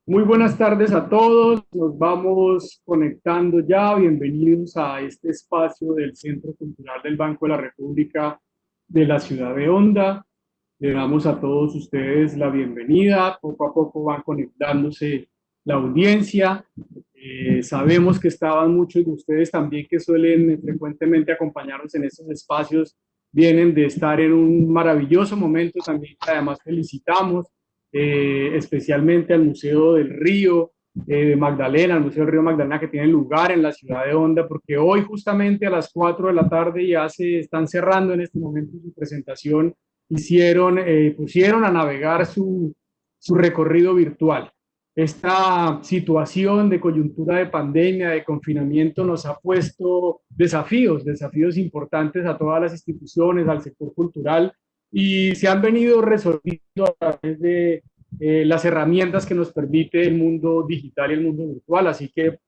Muy buenas tardes a todos, nos vamos conectando ya, bienvenidos a este espacio del Centro Cultural del Banco de la República de la ciudad de Honda. Le damos a todos ustedes la bienvenida, poco a poco van conectándose la audiencia. Sabemos que estaban muchos de ustedes también que suelen frecuentemente acompañarnos en estos espacios, vienen de estar en un maravilloso momento también, que además felicitamos especialmente al Museo del Río de Magdalena, al Museo del Río Magdalena que tiene lugar en la ciudad de Honda, porque hoy justamente a las 4 de la tarde ya se están cerrando en este momento su presentación, pusieron a navegar su recorrido virtual. Esta situación de coyuntura de pandemia, de confinamiento, nos ha puesto desafíos importantes a todas las instituciones, al sector cultural, y se han venido resolviendo a través de las herramientas que nos permite el mundo digital y el mundo virtual. Así que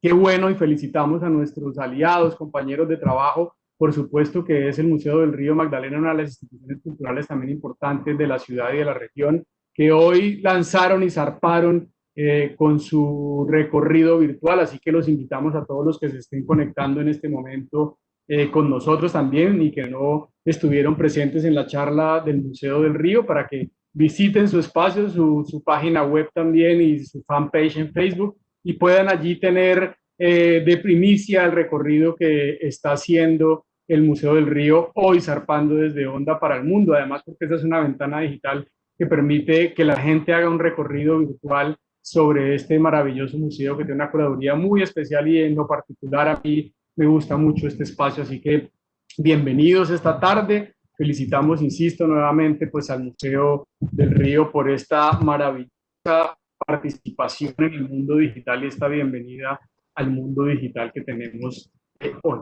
qué bueno y felicitamos a nuestros aliados, compañeros de trabajo, por supuesto que es el Museo del Río Magdalena, una de las instituciones culturales también importantes de la ciudad y de la región, que hoy lanzaron y zarparon con su recorrido virtual, así que los invitamos a todos los que se estén conectando en este momento con nosotros también y que no estuvieron presentes en la charla del Museo del Río para que visiten su espacio, su página web también y su fanpage en Facebook y puedan allí tener de primicia el recorrido que está haciendo el Museo del Río hoy zarpando desde Honda para el mundo, además porque esa es una ventana digital que permite que la gente haga un recorrido virtual sobre este maravilloso museo que tiene una curaduría muy especial y en lo particular a mí me gusta mucho este espacio, así que bienvenidos esta tarde. Felicitamos, insisto, nuevamente pues al Museo del Río por esta maravillosa participación en el mundo digital y esta bienvenida al mundo digital que tenemos hoy.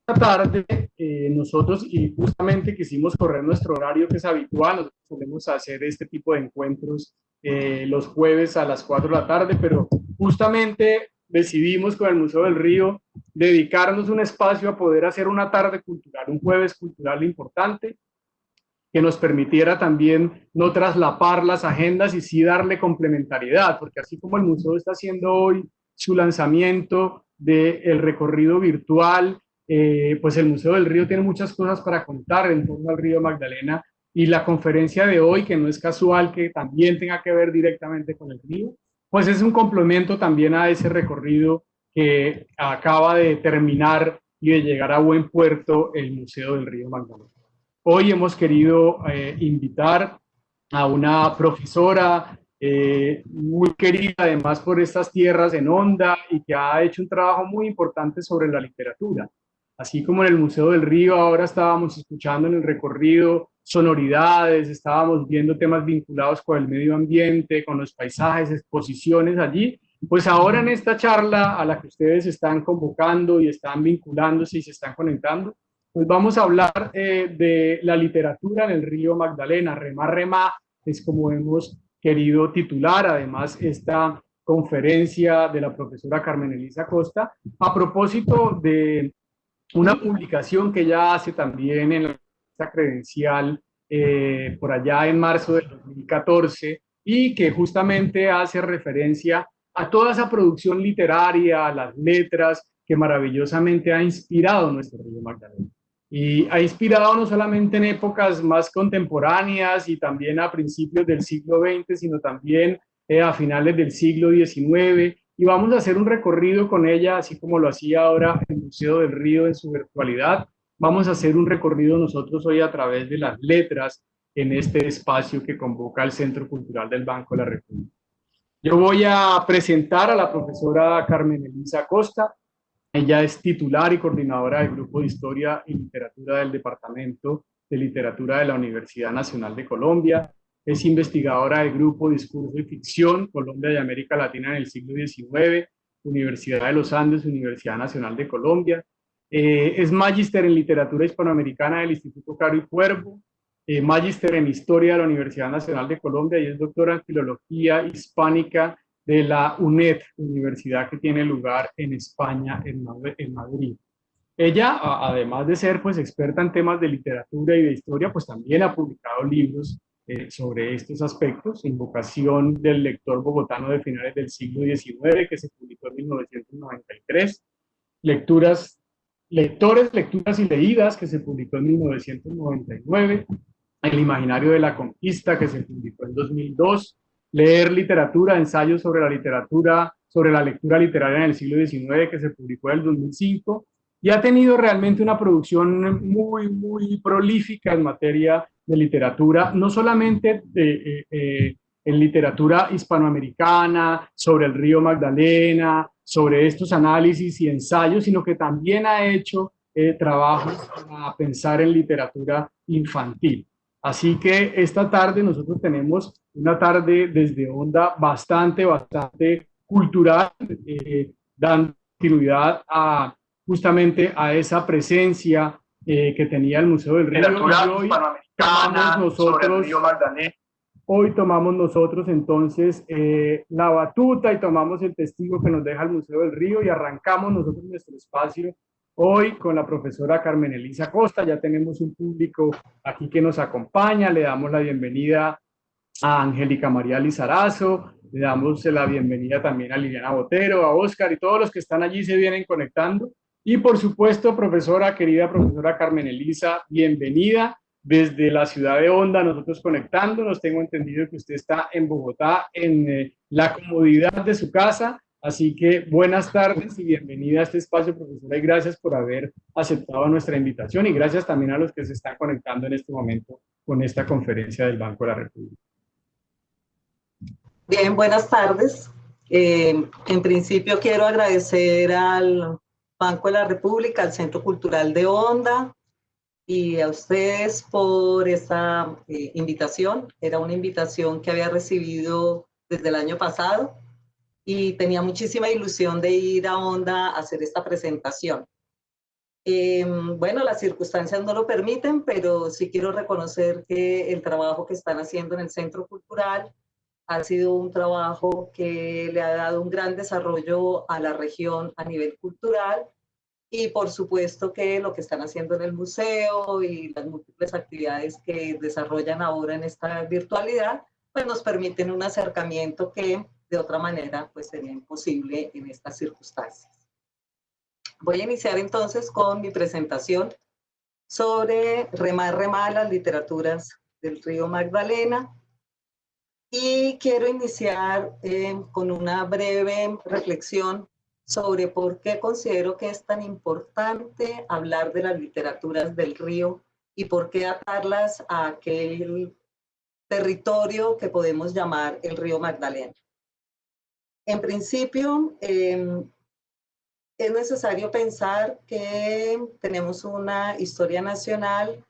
Esta tarde nosotros y justamente quisimos correr nuestro horario que es habitual, nosotros solemos hacer este tipo de encuentros los jueves a las 4 de la tarde, pero justamente decidimos con el Museo del Río dedicarnos un espacio a poder hacer una tarde cultural, un jueves cultural importante, que nos permitiera también no traslapar las agendas y sí darle complementariedad, porque así como el museo está haciendo hoy su lanzamiento del recorrido virtual, pues el Museo del Río tiene muchas cosas para contar en torno al río Magdalena y la conferencia de hoy, que no es casual que también tenga que ver directamente con el río, pues es un complemento también a ese recorrido que acaba de terminar y de llegar a buen puerto el Museo del Río Magdalena. Hoy hemos querido invitar a una profesora muy querida además por estas tierras en Honda y que ha hecho un trabajo muy importante sobre la literatura. Así como en el Museo del Río, ahora estábamos escuchando en el recorrido sonoridades, estábamos viendo temas vinculados con el medio ambiente, con los paisajes, exposiciones allí. Pues ahora en esta charla a la que ustedes están convocando y están vinculándose y se están conectando, pues vamos a hablar de la literatura en el río Magdalena. Remá, remá es como hemos querido titular, además, esta conferencia de la profesora Carmen Elisa Costa, a propósito de una publicación que ella hace también en la credencial por allá en marzo del 2014 y que justamente hace referencia a toda esa producción literaria, a las letras que maravillosamente ha inspirado nuestro río Magdalena. Y ha inspirado no solamente en épocas más contemporáneas y también a principios del siglo XX, sino también a finales del siglo XIX. Y vamos a hacer un recorrido con ella, así como lo hacía ahora el Museo del Río en su virtualidad. Vamos a hacer un recorrido nosotros hoy a través de las letras en este espacio que convoca el Centro Cultural del Banco de la República. Yo voy a presentar a la profesora Carmen Elisa Costa. Ella es titular y coordinadora del Grupo de Historia y Literatura del Departamento de Literatura de la Universidad Nacional de Colombia. Es investigadora del Grupo Discurso y Ficción, Colombia y América Latina en el siglo XIX, Universidad de los Andes, Universidad Nacional de Colombia. Es magíster en Literatura Hispanoamericana del Instituto Caro y Cuervo, magíster en Historia de la Universidad Nacional de Colombia y es doctora en Filología Hispánica de la UNED, universidad que tiene lugar en España, en Madrid. Ella, además de ser pues experta en temas de literatura y de historia, pues también ha publicado libros sobre estos aspectos, Invocación del lector bogotano de finales del siglo XIX, que se publicó en 1993, Lecturas y Leídas, que se publicó en 1999, El Imaginario de la Conquista, que se publicó en 2002, Leer Literatura, Ensayos sobre la literatura, sobre la lectura literaria en el siglo XIX, que se publicó en el 2005, y ha tenido realmente una producción muy prolífica en materia de literatura, no solamente en literatura hispanoamericana, sobre el río Magdalena, sobre estos análisis y ensayos, sino que también ha hecho trabajos a pensar en literatura infantil. Así que esta tarde nosotros tenemos una tarde desde Onda bastante cultural, dando continuidad a justamente a esa presencia que tenía el Museo del Río. Literatura hoy hispanoamericana sobre el río Magdalena. Hoy tomamos nosotros entonces la batuta y tomamos el testigo que nos deja el Museo del Río y arrancamos nosotros nuestro espacio hoy con la profesora Carmen Elisa Costa. Ya tenemos un público aquí que nos acompaña. Le damos la bienvenida a Angélica María Lizarazo, le damos la bienvenida también a Liliana Botero, a Oscar y todos los que están allí se vienen conectando. Y por supuesto, profesora, querida profesora Carmen Elisa, bienvenida desde la ciudad de Honda, nosotros conectándonos. Tengo entendido que usted está en Bogotá, en la comodidad de su casa. Así que buenas tardes y bienvenida a este espacio, profesora, y gracias por haber aceptado nuestra invitación y gracias también a los que se están conectando en este momento con esta conferencia del Banco de la República. Bien, buenas tardes. En principio quiero agradecer al Banco de la República, al Centro Cultural de Honda y a ustedes por esta invitación. Era una invitación que había recibido desde el año pasado y tenía muchísima ilusión de ir a Honda a hacer esta presentación. Bueno, las circunstancias no lo permiten, pero sí quiero reconocer que el trabajo que están haciendo en el Centro Cultural ha sido un trabajo que le ha dado un gran desarrollo a la región a nivel cultural y por supuesto que lo que están haciendo en el museo y las múltiples actividades que desarrollan ahora en esta virtualidad, pues nos permiten un acercamiento que de otra manera pues sería imposible en estas circunstancias. Voy a iniciar entonces con mi presentación sobre Remar, las literaturas del río Magdalena. Y quiero iniciar con una breve reflexión sobre por qué considero que es tan importante hablar de las literaturas del río y por qué atarlas a aquel territorio que podemos llamar el río Magdalena. En principio, es necesario pensar que tenemos una historia nacional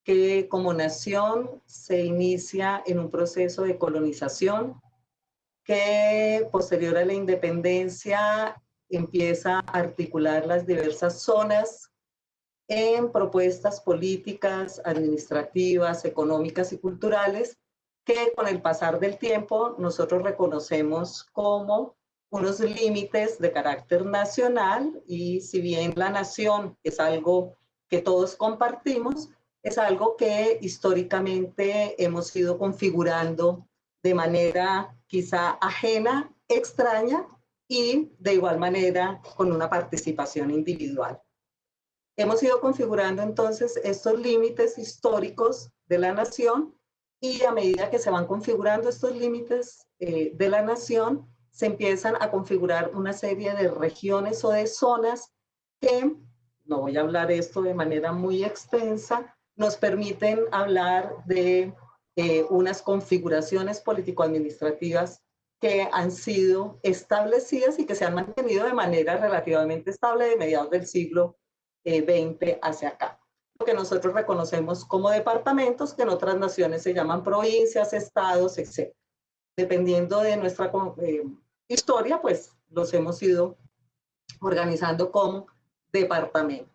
que como nación se inicia en un proceso de colonización que posterior a la independencia empieza a articular las diversas zonas en propuestas políticas, administrativas, económicas y culturales que con el pasar del tiempo nosotros reconocemos como unos límites de carácter nacional y si bien la nación es algo que todos compartimos, es algo que históricamente hemos ido configurando de manera quizá ajena, extraña y de igual manera con una participación individual. Hemos ido configurando entonces estos límites históricos de la nación y a medida que se van configurando estos límites de la nación, se empiezan a configurar una serie de regiones o de zonas que, no voy a hablar esto de manera muy extensa, nos permiten hablar de unas configuraciones político-administrativas que han sido establecidas y que se han mantenido de manera relativamente estable de mediados del siglo XX hacia acá. Lo que nosotros reconocemos como departamentos, que en otras naciones se llaman provincias, estados, etc. Dependiendo de nuestra historia, pues los hemos ido organizando como departamentos.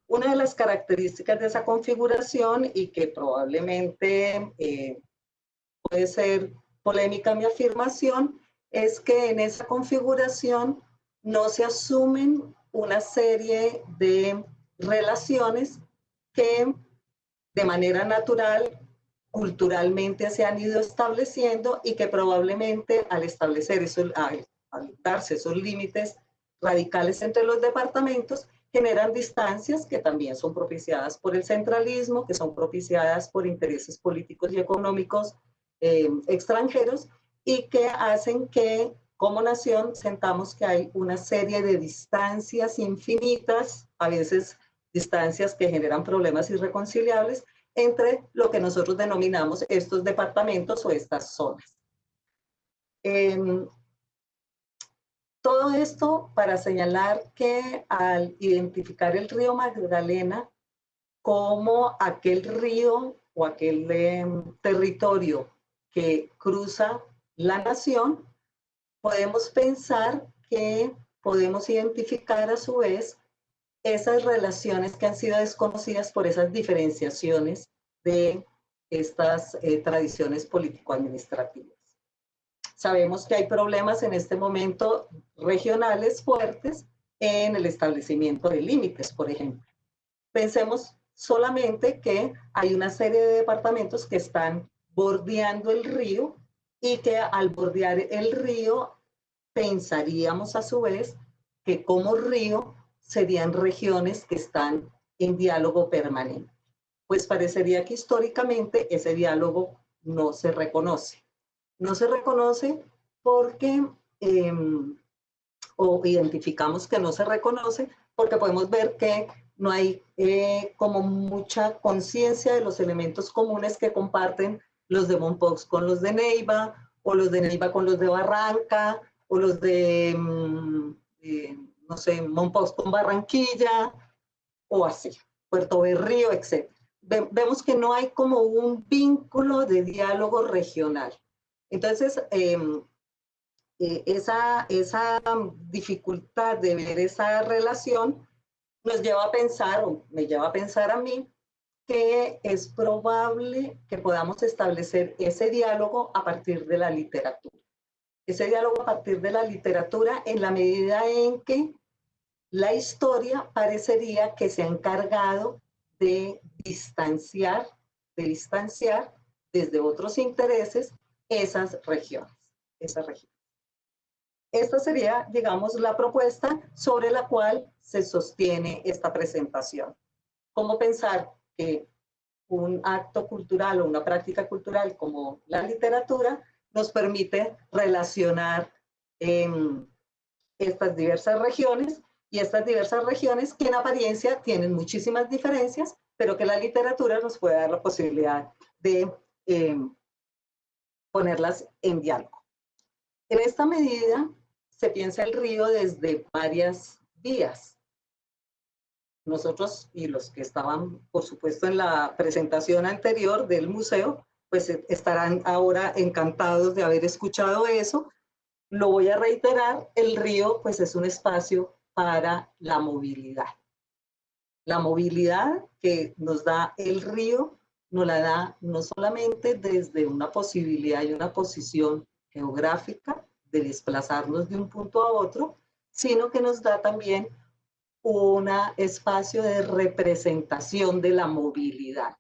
Una de las características de esa configuración y que probablemente puede ser polémica mi afirmación, es que en esa configuración no se asumen una serie de relaciones que de manera natural culturalmente se han ido estableciendo y que probablemente al establecer eso, al darse esos límites radicales entre los departamentos, generan distancias que también son propiciadas por el centralismo, que son propiciadas por intereses políticos y económicos extranjeros, y que hacen que como nación sentamos que hay una serie de distancias infinitas, a veces distancias que generan problemas irreconciliables, entre lo que nosotros denominamos estos departamentos o estas zonas. Todo esto para señalar que al identificar el río Magdalena como aquel río o aquel territorio que cruza la nación, podemos pensar que podemos identificar a su vez esas relaciones que han sido desconocidas por esas diferenciaciones de estas tradiciones político-administrativas. Sabemos que hay problemas en este momento regionales fuertes en el establecimiento de límites, por ejemplo. Pensemos solamente que hay una serie de departamentos que están bordeando el río y que al bordear el río pensaríamos a su vez que como río serían regiones que están en diálogo permanente. Pues parecería que históricamente ese diálogo no se reconoce. No se reconoce porque, o identificamos que no se reconoce, porque podemos ver que no hay como mucha conciencia de los elementos comunes que comparten los de Mompox con los de Neiva, o los de Neiva con los de Barranca, o los de, no sé, Mompox con Barranquilla, o así, Puerto Berrío, etc. Vemos que no hay como un vínculo de diálogo regional. Entonces, esa dificultad de ver esa relación nos lleva a pensar, o me lleva a pensar a mí, que es probable que podamos establecer ese diálogo a partir de la literatura. Ese diálogo a partir de la literatura en la medida en que la historia parecería que se ha encargado de distanciar desde otros intereses esas regiones. Esta sería, digamos, la propuesta sobre la cual se sostiene esta presentación. ¿Cómo pensar que un acto cultural o una práctica cultural como la literatura nos permite relacionar estas diversas regiones, y estas diversas regiones que en apariencia tienen muchísimas diferencias, pero que la literatura nos puede dar la posibilidad de ponerlas en diálogo? En esta medida se piensa el río desde varias vías. Nosotros y los que estaban, por supuesto, en la presentación anterior del museo, pues estarán ahora encantados de haber escuchado eso. Lo voy a reiterar, el río pues es un espacio para la movilidad. La movilidad que nos da el río nos la da no solamente desde una posibilidad y una posición geográfica de desplazarnos de un punto a otro, sino que nos da también un espacio de representación de la movilidad.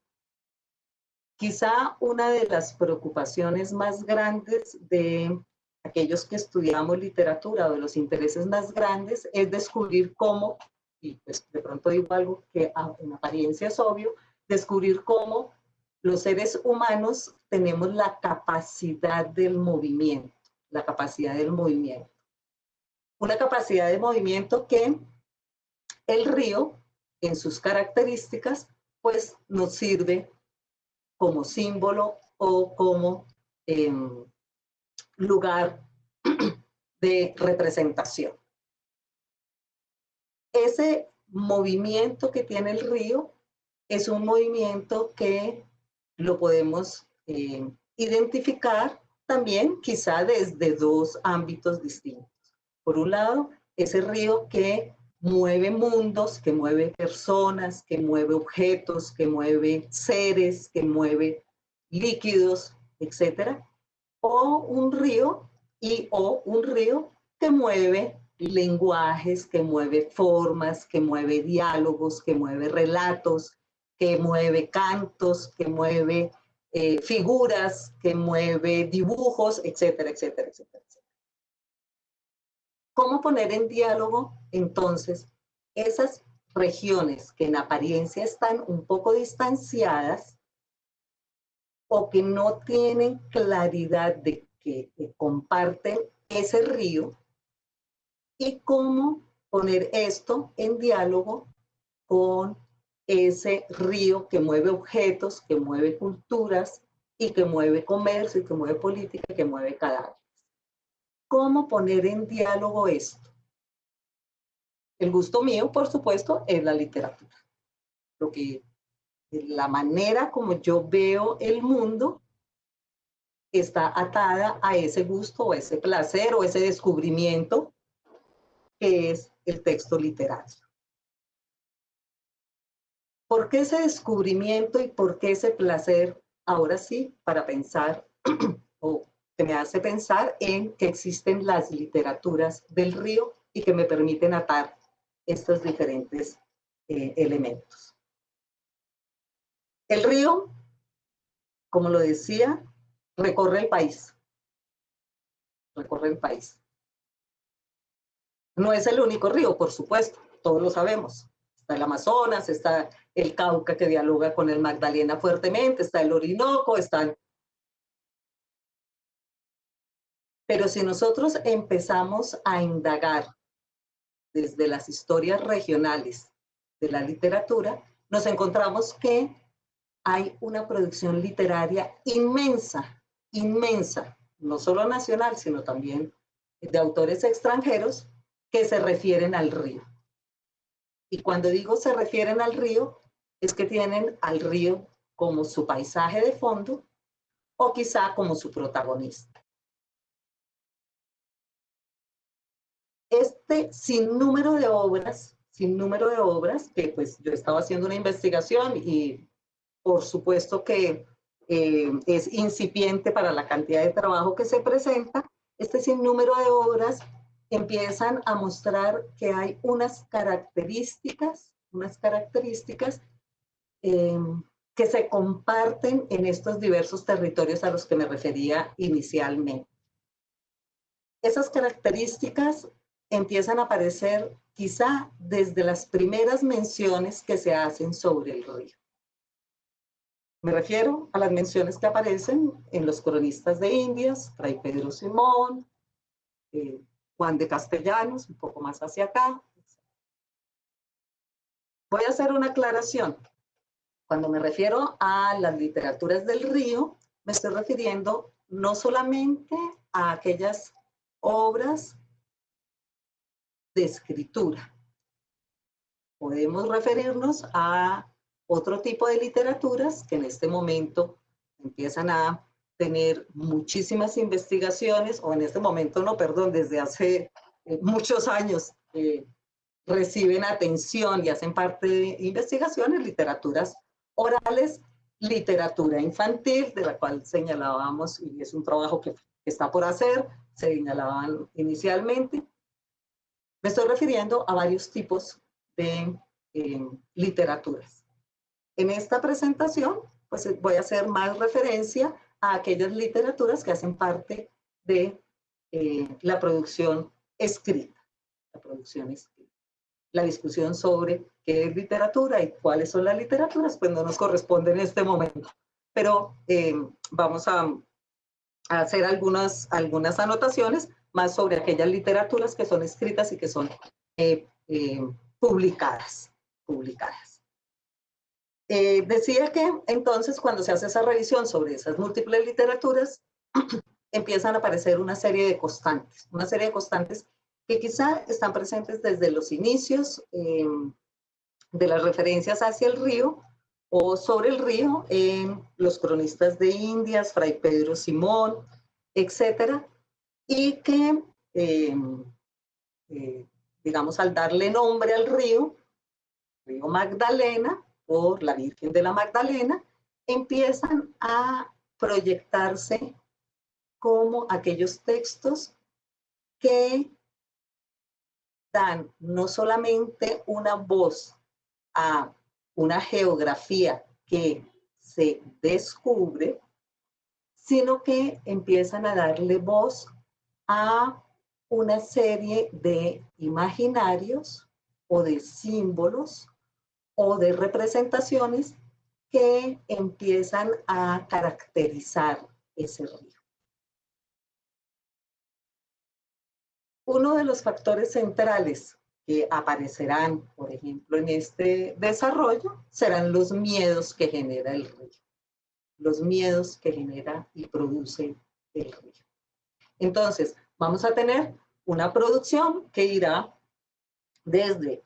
Quizá una de las preocupaciones más grandes de aquellos que estudiamos literatura, o de los intereses más grandes, es descubrir cómo, y pues de pronto digo algo que en apariencia es obvio, descubrir cómo los seres humanos tenemos la capacidad del movimiento, la capacidad del movimiento. Una capacidad de movimiento que el río, en sus características, pues nos sirve como símbolo o como lugar de representación. Ese movimiento que tiene el río es un movimiento que lo podemos identificar también quizá desde dos ámbitos distintos. Por un lado, ese río que mueve mundos, que mueve personas, que mueve objetos, que mueve seres, que mueve líquidos, etc. O un río que mueve lenguajes, que mueve formas, que mueve diálogos, que mueve relatos, que mueve cantos, que mueve figuras, que mueve dibujos, etcétera, etcétera, etcétera, etcétera. ¿Cómo poner en diálogo, entonces, esas regiones que en apariencia están un poco distanciadas o que no tienen claridad de que comparten ese río, y cómo poner esto en diálogo con ese río que mueve objetos, que mueve culturas y que mueve comercio y que mueve política y que mueve cadáveres? ¿Cómo poner en diálogo esto? El gusto mío, por supuesto, es la literatura. La manera como yo veo el mundo está atada a ese gusto o ese placer o ese descubrimiento que es el texto literario. ¿Por qué ese descubrimiento y por qué ese placer? Ahora sí, para pensar, o que me hace pensar en que existen las literaturas del río y que me permiten atar estos diferentes elementos. El río, como lo decía, recorre el país. Recorre el país. No es el único río, por supuesto, todos lo sabemos. Está el Amazonas, está el Cauca, que dialoga con el Magdalena fuertemente, está el Orinoco, están... Pero si nosotros empezamos a indagar desde las historias regionales de la literatura, nos encontramos que hay una producción literaria inmensa, inmensa, no solo nacional, sino también de autores extranjeros que se refieren al río. Y cuando digo se refieren al río, es que tienen al río como su paisaje de fondo o quizá como su protagonista. Este sinnúmero de obras, que pues yo estaba haciendo una investigación y por supuesto que es incipiente para la cantidad de trabajo que se presenta, este sinnúmero de obras empiezan a mostrar que hay unas características que se comparten en estos diversos territorios a los que me refería inicialmente. Esas características empiezan a aparecer quizá desde las primeras menciones que se hacen sobre el río. Me refiero a las menciones que aparecen en los cronistas de Indias, Fray Pedro Simón, Juan de Castellanos, un poco más hacia acá. Voy a hacer una aclaración. Cuando me refiero a las literaturas del río, me estoy refiriendo no solamente a aquellas obras de escritura. Podemos referirnos a otro tipo de literaturas que en este momento empiezan a tener muchísimas investigaciones, o en este momento no, perdón, desde hace muchos años reciben atención y hacen parte de investigaciones, literaturas orales, literatura infantil, de la cual señalábamos, y es un trabajo que está por hacer, señalaban inicialmente. Me estoy refiriendo a varios tipos de literaturas. En esta presentación, pues voy a hacer más referencia a aquellas literaturas que hacen parte de la producción escrita. La discusión sobre qué es literatura y cuáles son las literaturas, pues no nos corresponde en este momento. Pero vamos a hacer algunas anotaciones más sobre aquellas literaturas que son escritas y que son publicadas. Decía que entonces cuando se hace esa revisión sobre esas múltiples literaturas, empiezan a aparecer una serie de constantes que quizá están presentes desde los inicios de las referencias hacia el río o sobre el río en los cronistas de Indias, Fray Pedro Simón, etcétera, y que, digamos, al darle nombre al río Magdalena, por la Virgen de la Magdalena, empiezan a proyectarse como aquellos textos que dan no solamente una voz a una geografía que se descubre, sino que empiezan a darle voz a una serie de imaginarios o de símbolos o de representaciones que empiezan a caracterizar ese río. Uno de los factores centrales que aparecerán, por ejemplo, en este desarrollo, serán los miedos que genera el río. Los miedos que genera y produce el río. Entonces, vamos a tener una producción que irá desde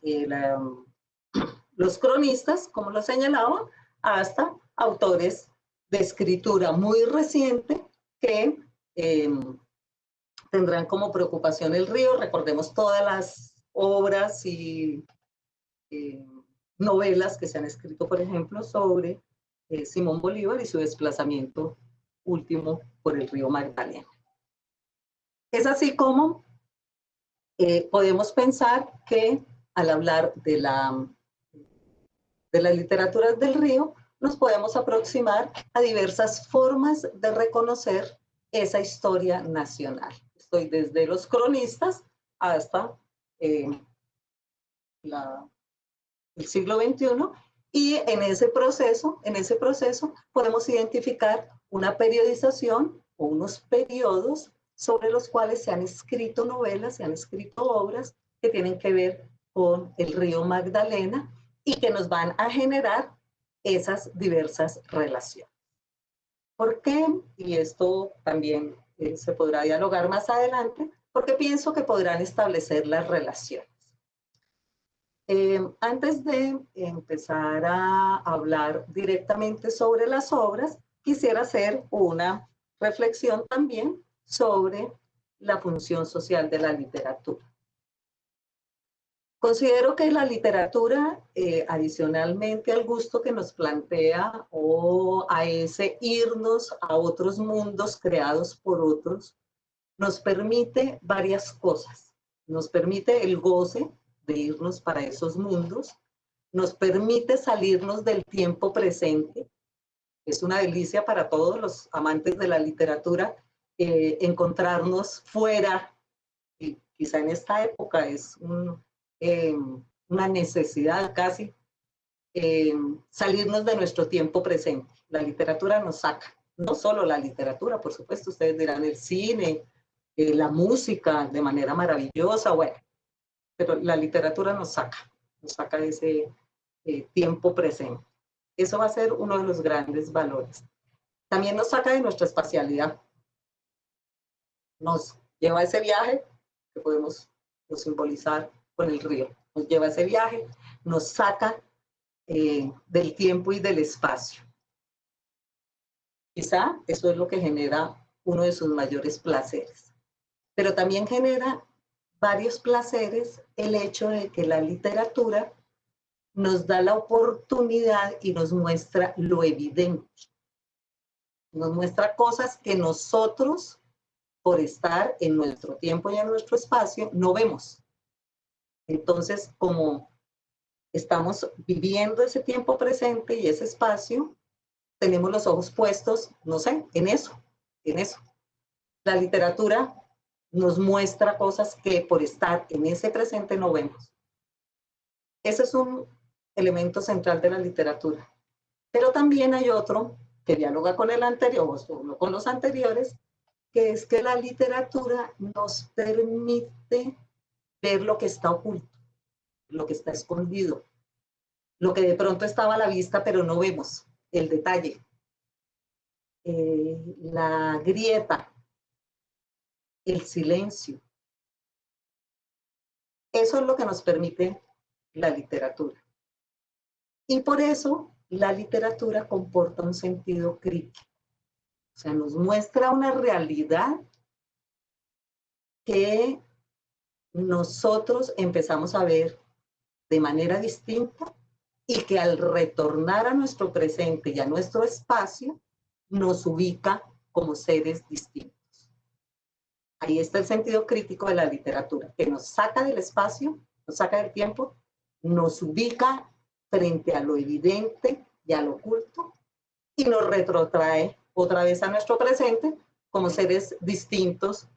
los cronistas, como lo señalaba, hasta autores de escritura muy reciente que tendrán como preocupación el río. Recordemos todas las obras y novelas que se han escrito, por ejemplo, sobre Simón Bolívar y su desplazamiento último por el río Magdalena. Es así como podemos pensar que al hablar de las literaturas del río, nos podemos aproximar a diversas formas de reconocer esa historia nacional. Estoy desde los cronistas hasta el siglo XXI, y en ese proceso podemos identificar una periodización o unos periodos sobre los cuales se han escrito novelas, se han escrito obras que tienen que ver con el río Magdalena y que nos van a generar esas diversas relaciones. ¿Por qué? Y esto también se podrá dialogar más adelante, porque pienso que podrán establecer las relaciones. Antes de empezar a hablar directamente sobre las obras, quisiera hacer una reflexión también sobre la función social de la literatura. Considero que la literatura, adicionalmente al gusto que nos plantea o a ese irnos a otros mundos creados por otros, nos permite varias cosas. Nos permite el goce de irnos para esos mundos, nos permite salirnos del tiempo presente. Es una delicia para todos los amantes de la literatura encontrarnos fuera, y quizá en esta época es una necesidad casi, salirnos de nuestro tiempo presente. La literatura nos saca, no solo la literatura, por supuesto, ustedes dirán el cine, la música de manera maravillosa, bueno, pero la literatura nos saca de ese tiempo presente. Eso va a ser uno de los grandes valores. También nos saca de nuestra espacialidad. Nos lleva a ese viaje que podemos simbolizar con el río. Nos lleva a ese viaje, nos saca del tiempo y del espacio. Quizá eso es lo que genera uno de sus mayores placeres. Pero también genera varios placeres el hecho de que la literatura nos da la oportunidad y nos muestra lo evidente. Nos muestra cosas que nosotros, por estar en nuestro tiempo y en nuestro espacio, no vemos. Entonces, como estamos viviendo ese tiempo presente y ese espacio, tenemos los ojos puestos, no sé, en eso. La literatura nos muestra cosas que por estar en ese presente no vemos. Ese es un elemento central de la literatura. Pero también hay otro que dialoga con el anterior, o con los anteriores, que es que la literatura nos permite ver lo que está oculto, lo que está escondido, lo que de pronto estaba a la vista pero no vemos, el detalle, la grieta, el silencio. Eso es lo que nos permite la literatura. Y por eso la literatura comporta un sentido crítico. O sea, nos muestra una realidad que nosotros empezamos a ver de manera distinta y que al retornar a nuestro presente y a nuestro espacio, nos ubica como seres distintos. Ahí está el sentido crítico de la literatura, que nos saca del espacio, nos saca del tiempo, nos ubica frente a lo evidente y a lo oculto y nos retrotrae otra vez a nuestro presente como seres distintos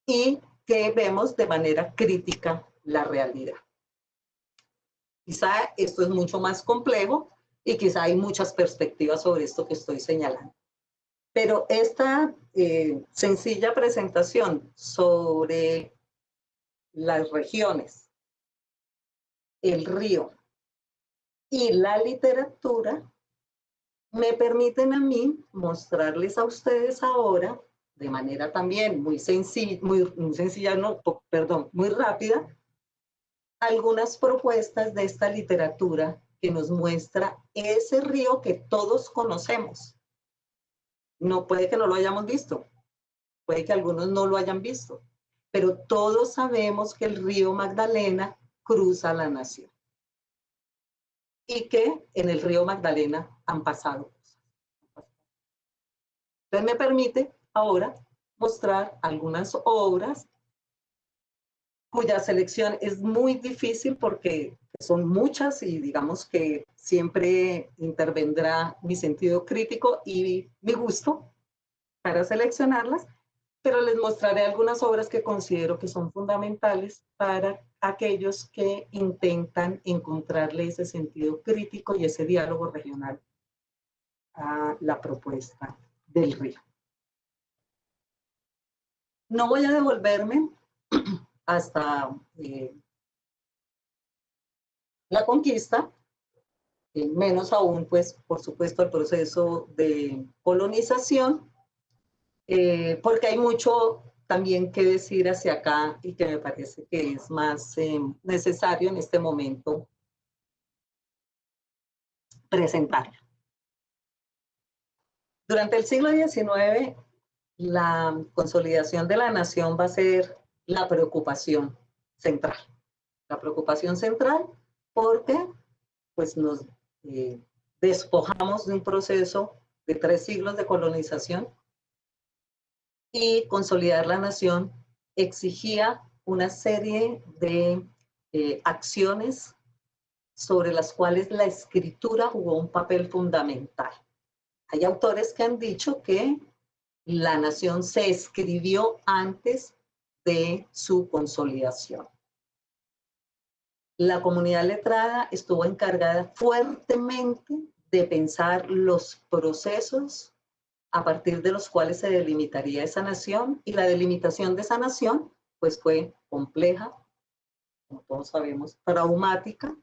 y que vemos de manera crítica la realidad. Quizá esto es mucho más complejo y quizá hay muchas perspectivas sobre esto que estoy señalando. Pero esta sencilla presentación sobre las regiones, el río y la literatura me permiten a mí mostrarles a ustedes ahora, de manera también muy sencilla, no, perdón, muy rápida, algunas propuestas de esta literatura que nos muestra ese río que todos conocemos. No puede que no lo hayamos visto, puede que algunos no lo hayan visto, pero todos sabemos que el río Magdalena cruza la nación y que en el río Magdalena han pasado cosas. Entonces me permite ahora mostrar algunas obras cuya selección es muy difícil porque son muchas y digamos que siempre intervendrá mi sentido crítico y mi gusto para seleccionarlas, pero les mostraré algunas obras que considero que son fundamentales para aquellos que intentan encontrarle ese sentido crítico y ese diálogo regional a la propuesta del río. No voy a devolverme hasta la conquista, menos aún, pues, por supuesto, el proceso de colonización, porque hay mucho también que decir hacia acá y que me parece que es más necesario en este momento presentarlo. Durante el siglo XIX, la consolidación de la nación va a ser la preocupación central. La preocupación central porque pues, nos despojamos de un proceso de 3 siglos de colonización y consolidar la nación exigía una serie de acciones sobre las cuales la escritura jugó un papel fundamental. Hay autores que han dicho que la nación se escribió antes de su consolidación. La comunidad letrada estuvo encargada fuertemente de pensar los procesos a partir de los cuales se delimitaría esa nación, y la delimitación de esa nación pues fue compleja, como todos sabemos, traumática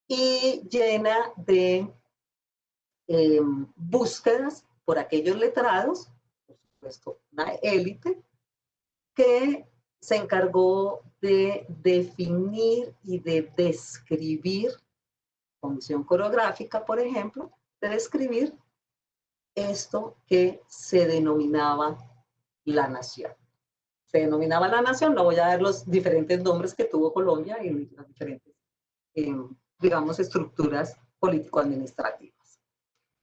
y llena de búsquedas por aquellos letrados, por supuesto una élite, que se encargó de definir y de describir, con visión coreográfica, por ejemplo, de describir esto que se denominaba la nación. Se denominaba la nación, no voy a dar los diferentes nombres que tuvo Colombia y las diferentes, digamos, estructuras político-administrativas.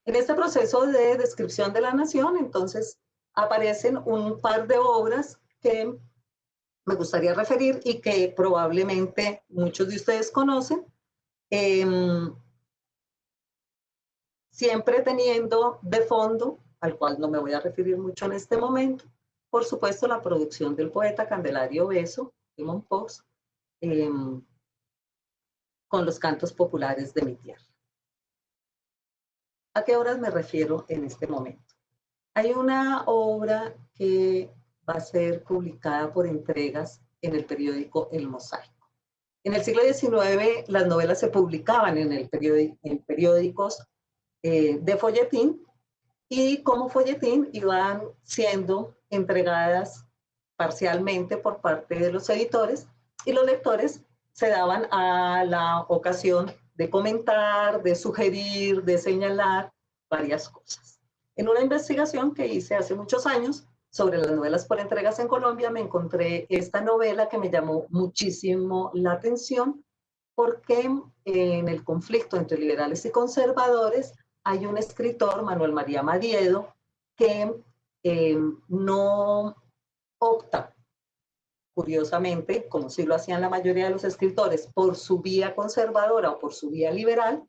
En este proceso de descripción de la nación, entonces, aparecen un par de obras que me gustaría referir y que probablemente muchos de ustedes conocen, siempre teniendo de fondo, al cual no me voy a referir mucho en este momento, por supuesto, la producción del poeta Candelario Beso de Mompox, con los cantos populares de mi tierra. ¿A qué obras me refiero en este momento? Hay una obra que va a ser publicada por entregas en el periódico El Mosaico. En el siglo XIX las novelas se publicaban en periódicos de folletín, y como folletín iban siendo entregadas parcialmente por parte de los editores, y los lectores se daban a la ocasión de comentar, de sugerir, de señalar varias cosas. En una investigación que hice hace muchos años sobre las novelas por entregas en Colombia, me encontré esta novela que me llamó muchísimo la atención, porque en el conflicto entre liberales y conservadores hay un escritor, Manuel María Madiedo, que no opta, curiosamente, como sí lo hacían la mayoría de los escritores, por su vía conservadora o por su vía liberal,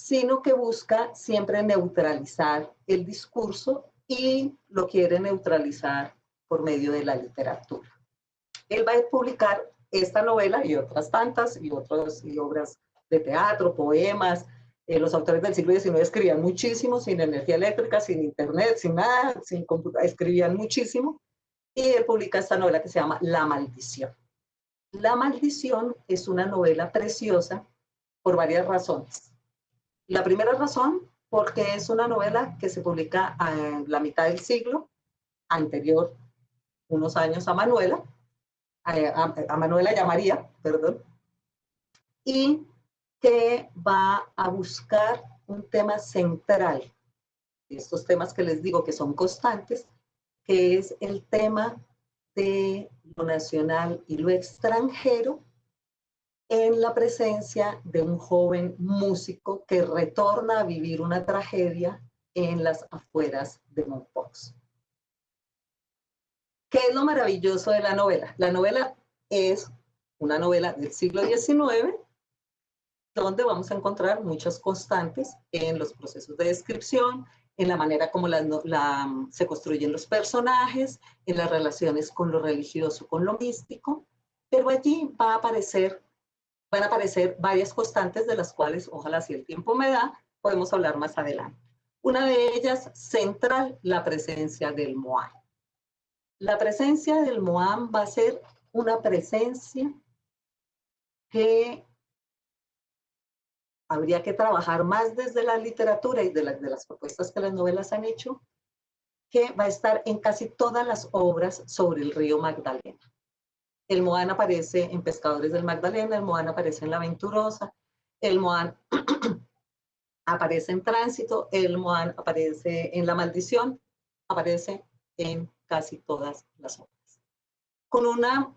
sino que busca siempre neutralizar el discurso y lo quiere neutralizar por medio de la literatura. Él va a publicar esta novela y otras tantas, y obras de teatro, poemas. Los autores del siglo XIX escribían muchísimo, sin energía eléctrica, sin internet, sin nada, sin computadora, escribían muchísimo. Y él publica esta novela que se llama La Maldición. La Maldición es una novela preciosa por varias razones. La primera razón, porque es una novela que se publica en la mitad del siglo anterior, unos años a Manuela, a Manuela y a María, perdón, y que va a buscar un tema central, estos temas que les digo que son constantes, que es el tema de lo nacional y lo extranjero en la presencia de un joven músico que retorna a vivir una tragedia en las afueras de Mompox. ¿Qué es lo maravilloso de la novela? La novela es una novela del siglo XIX, donde vamos a encontrar muchas constantes en los procesos de descripción, en la manera como se construyen los personajes, en las relaciones con lo religioso, con lo místico, pero allí van a aparecer varias constantes de las cuales, ojalá si el tiempo me da, podemos hablar más adelante. Una de ellas, central, la presencia del Moán. La presencia del Moán va a ser una presencia que habría que trabajar más desde la literatura y de las propuestas que las novelas han hecho, que va a estar en casi todas las obras sobre el río Magdalena. El Moán aparece en Pescadores del Magdalena, el Moán aparece en La Venturosa, el Moán aparece en Tránsito, el Moán aparece en La Maldición, aparece en casi todas las obras. Con una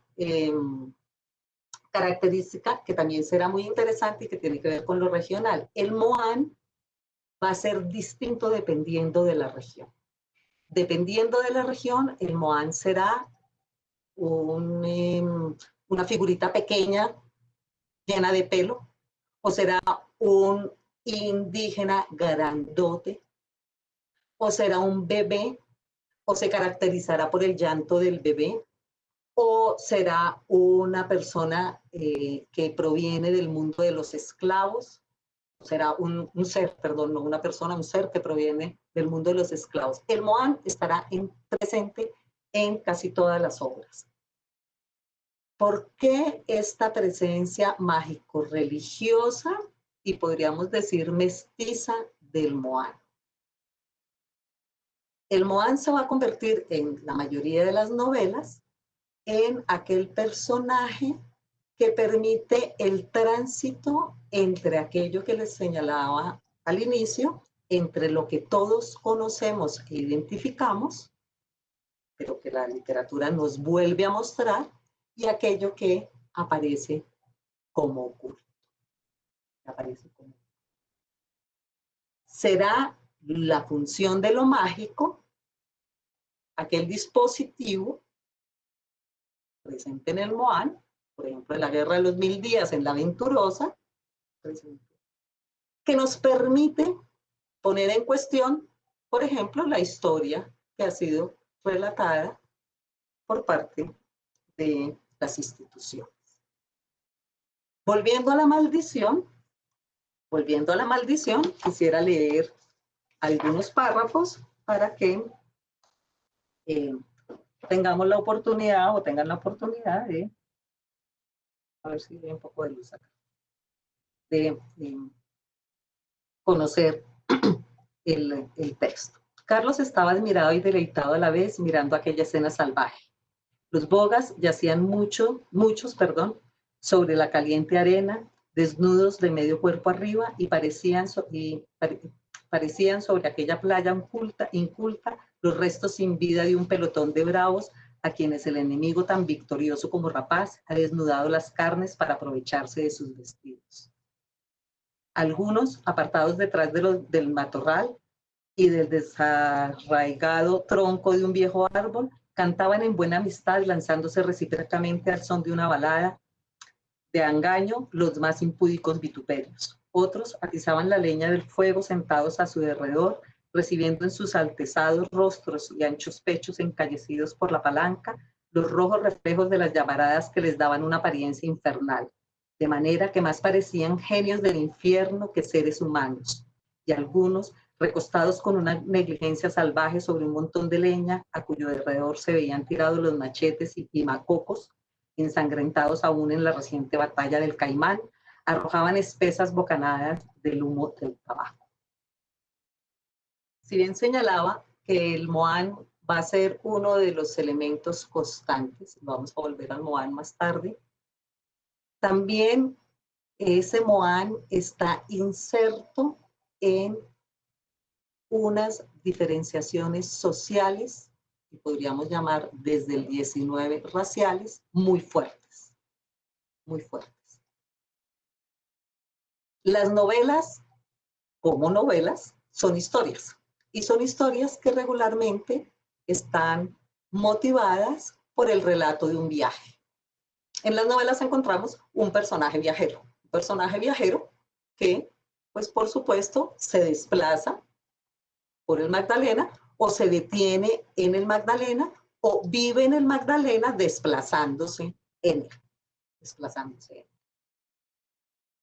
característica que también será muy interesante y que tiene que ver con lo regional. El Moán va a ser distinto dependiendo de la región. Dependiendo de la región, el Moán será una figurita pequeña llena de pelo, o será un indígena grandote, o será un bebé, o se caracterizará por el llanto del bebé, o será una persona que proviene del mundo de los esclavos, o será un ser, perdón, no una persona, un ser que proviene del mundo de los esclavos. El Moán estará presente en casi todas las obras. ¿Por qué esta presencia mágico-religiosa y podríamos decir mestiza del Moán? El Moán se va a convertir en la mayoría de las novelas en aquel personaje que permite el tránsito entre aquello que les señalaba al inicio, entre lo que todos conocemos e identificamos, pero que la literatura nos vuelve a mostrar, y aquello que aparece como oculto. Será la función de lo mágico, aquel dispositivo presente en el Moán, por ejemplo, en la Guerra de los 1000 días, en La Venturosa, que nos permite poner en cuestión, por ejemplo, la historia que ha sido relatada por parte de las instituciones. Volviendo a la maldición, quisiera leer algunos párrafos para que tengamos la oportunidad o tengan la oportunidad de, a ver si hay un poco de luz acá, de conocer el texto. Carlos estaba admirado y deleitado a la vez mirando aquella escena salvaje. Los bogas yacían muchos, sobre la caliente arena, desnudos de medio cuerpo arriba, y parecían sobre aquella playa inculta los restos sin vida de un pelotón de bravos a quienes el enemigo tan victorioso como rapaz ha desnudado las carnes para aprovecharse de sus vestidos. Algunos, apartados detrás del matorral y del desarraigado tronco de un viejo árbol, cantaban en buena amistad, lanzándose recíprocamente al son de una balada de angaño los más impúdicos vituperios. Otros atizaban la leña del fuego sentados a su derredor, recibiendo en sus altezados rostros y anchos pechos encallecidos por la palanca los rojos reflejos de las llamaradas que les daban una apariencia infernal, de manera que más parecían genios del infierno que seres humanos, y algunos recostados con una negligencia salvaje sobre un montón de leña, a cuyo alrededor se veían tirados los machetes y macocos, ensangrentados aún en la reciente batalla del Caimán, arrojaban espesas bocanadas del humo del tabaco. Si bien señalaba que el Moán va a ser uno de los elementos constantes, vamos a volver al Moán más tarde, también ese Moán está inserto en unas diferenciaciones sociales, que podríamos llamar desde el 19 raciales, muy fuertes, muy fuertes. Las novelas, como novelas, son historias, y son historias que regularmente están motivadas por el relato de un viaje. En las novelas encontramos un personaje viajero que, pues por supuesto, se desplaza por el Magdalena o se detiene en el Magdalena o vive en el Magdalena desplazándose en él.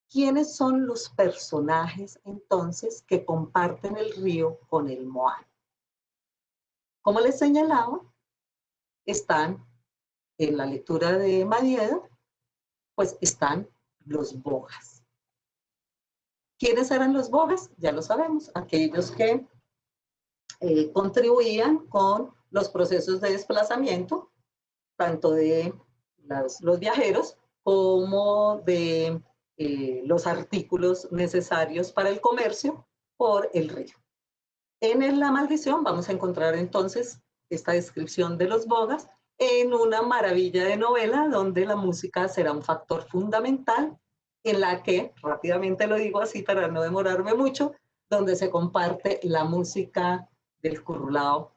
¿Quiénes son los personajes entonces que comparten el río con el Moán? Como les señalaba, están en la lectura de Madiedo, pues están los bogas. ¿Quiénes eran los bogas? Ya lo sabemos, aquellos que contribuían con los procesos de desplazamiento, tanto de los viajeros como de los artículos necesarios para el comercio por el río. En La Maldición vamos a encontrar entonces esta descripción de los bogas en una maravilla de novela donde la música será un factor fundamental, en la que, rápidamente lo digo así para no demorarme mucho, donde se comparte la música del currulao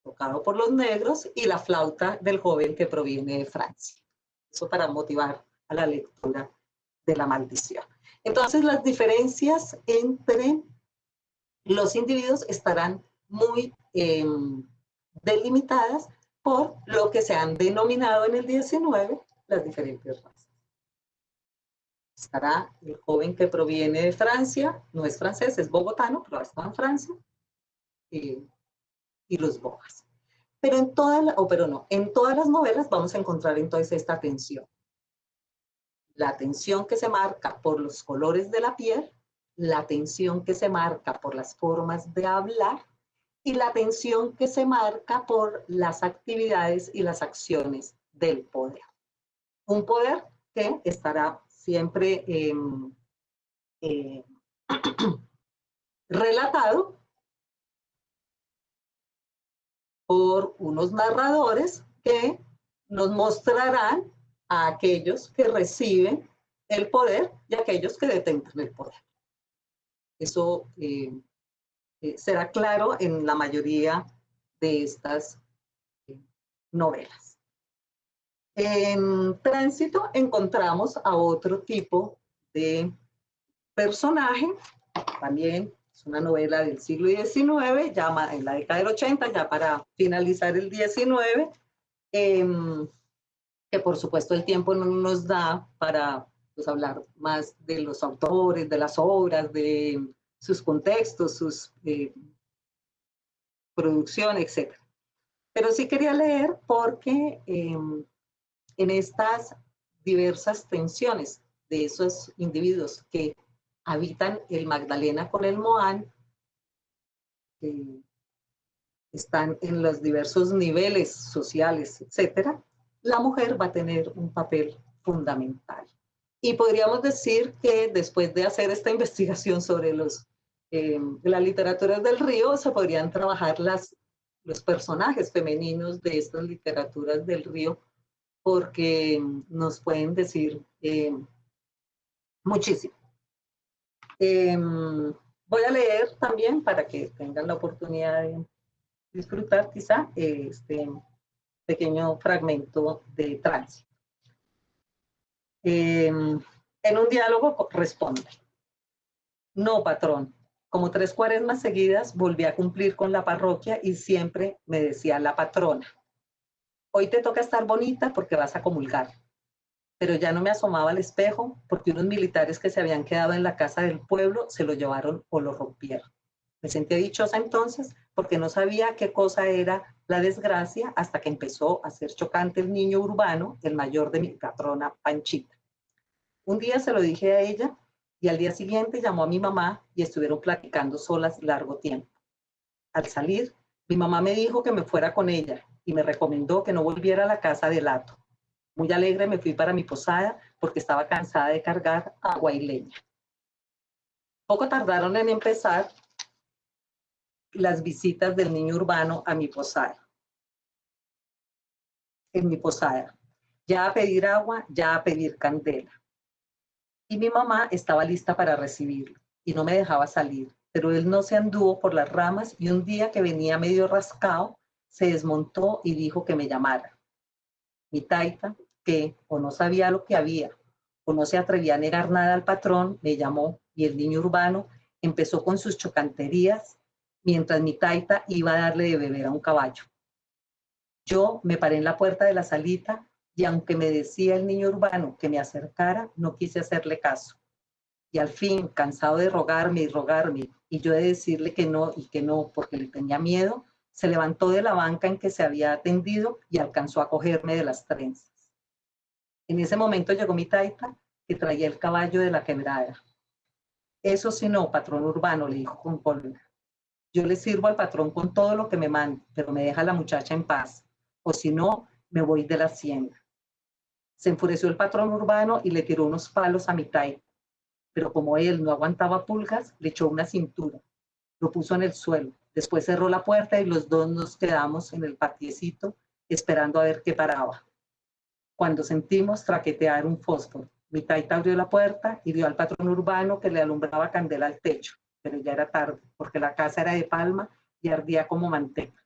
tocado por los negros y la flauta del joven que proviene de Francia. Eso para motivar a la lectura de La Maldición. Entonces, las diferencias entre los individuos estarán muy delimitadas por lo que se han denominado en el 19 las diferentes razas. Estará el joven que proviene de Francia, no es francés, es bogotano, pero está en Francia, y los bogas. Pero en todas las novelas vamos a encontrar entonces esta tensión. La tensión que se marca por los colores de la piel, la tensión que se marca por las formas de hablar y la tensión que se marca por las actividades y las acciones del poder. Un poder que estará siempre relatado por unos narradores que nos mostrarán a aquellos que reciben el poder y a aquellos que detentan el poder. Eso será claro en la mayoría de estas novelas. En Tránsito encontramos a otro tipo de personaje, también es una novela del siglo XIX, ya en la década del 80, ya para finalizar el 19, que por supuesto el tiempo no nos da para pues, hablar más de los autores, de las obras, de sus contextos, sus producciones, etc. Pero sí quería leer porque en estas diversas tensiones de esos individuos que habitan el Magdalena con el Moán, están en los diversos niveles sociales, etcétera, la mujer va a tener un papel fundamental. Y podríamos decir que después de hacer esta investigación sobre las literaturas del río, se podrían trabajar los personajes femeninos de estas literaturas del río, porque nos pueden decir muchísimo. Voy a leer también para que tengan la oportunidad de disfrutar quizá este pequeño fragmento de Tránsito. En un diálogo responde: No, patrón. Como 3 cuaresmas seguidas volví a cumplir con la parroquia y siempre me decía la patrona: hoy te toca estar bonita porque vas a comulgar. Pero ya no me asomaba al espejo porque unos militares que se habían quedado en la casa del pueblo se lo llevaron o lo rompieron. Me sentí dichosa entonces porque no sabía qué cosa era la desgracia hasta que empezó a ser chocante el niño urbano, el mayor de mi patrona Panchita. Un día se lo dije a ella y al día siguiente llamó a mi mamá y estuvieron platicando solas largo tiempo. Al salir, mi mamá me dijo que me fuera con ella y me recomendó que no volviera a la casa de Lato. Muy alegre me fui para mi posada porque estaba cansada de cargar agua y leña. Poco tardaron en empezar las visitas del niño urbano a mi posada. En mi posada, ya a pedir agua, ya a pedir candela. Y mi mamá estaba lista para recibirlo y no me dejaba salir, pero él no se anduvo por las ramas y un día que venía medio rascado, se desmontó y dijo que me llamara. Mi taita, que o no sabía lo que había o no se atrevía a negar nada al patrón, me llamó y el niño urbano empezó con sus chocanterías mientras mi taita iba a darle de beber a un caballo. Yo me paré en la puerta de la salita y aunque me decía el niño urbano que me acercara, no quise hacerle caso. Y al fin, cansado de rogarme y rogarme, y yo de decirle que no y que no porque le tenía miedo, se levantó de la banca en que se había atendido y alcanzó a cogerme de las trenzas. En ese momento llegó mi taita, que traía el caballo de la quebrada. Eso sí no, patrón urbano, le dijo con cólera. Yo le sirvo al patrón con todo lo que me mande, pero me deja la muchacha en paz, o si no, me voy de la hacienda. Se enfureció el patrón urbano y le tiró unos palos a mi taita, pero como él no aguantaba pulgas, le echó una cintura, lo puso en el suelo, después cerró la puerta y los dos nos quedamos en el patiecito esperando a ver qué paraba. Cuando sentimos traquetear un fósforo, mi taita abrió la puerta y vio al patrón urbano que le alumbraba candela al techo, pero ya era tarde, porque la casa era de palma y ardía como manteca.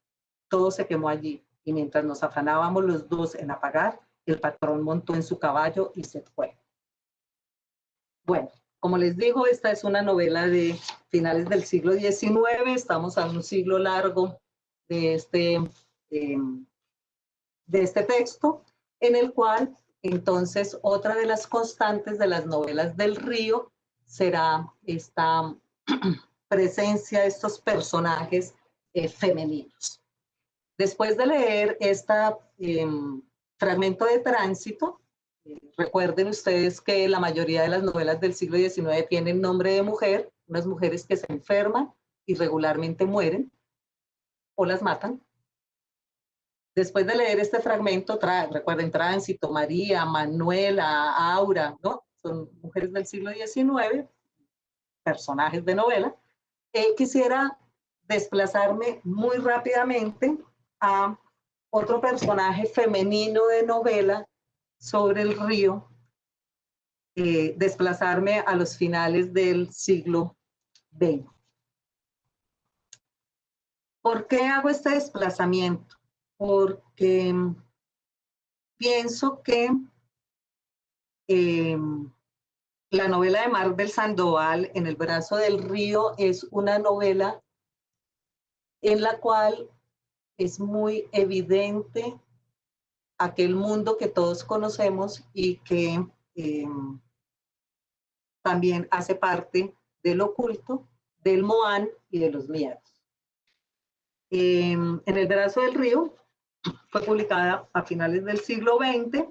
Todo se quemó allí, y mientras nos afanábamos los dos en apagar, el patrón montó en su caballo y se fue. Bueno, como les digo, esta es una novela de finales del siglo XIX, estamos a un siglo largo de este texto, en el cual entonces otra de las constantes de las novelas del Río será esta presencia de estos personajes femeninos. Después de leer este fragmento de Tránsito, recuerden ustedes que la mayoría de las novelas del siglo XIX tienen nombre de mujer, unas mujeres que se enferman y regularmente mueren o las matan. Después de leer este fragmento, recuerden Tránsito, María, Manuela, Aura, ¿no? Son mujeres del siglo XIX, personajes de novela. Quisiera desplazarme muy rápidamente a otro personaje femenino de novela sobre el río, desplazarme a los finales del siglo XX. ¿Por qué hago este desplazamiento? Porque pienso que la novela de Marvel Sandoval, En el brazo del río, es una novela en la cual es muy evidente aquel mundo que todos conocemos y que también hace parte del oculto, del Moán y de los miedos. En el brazo del río fue publicada a finales del siglo XX,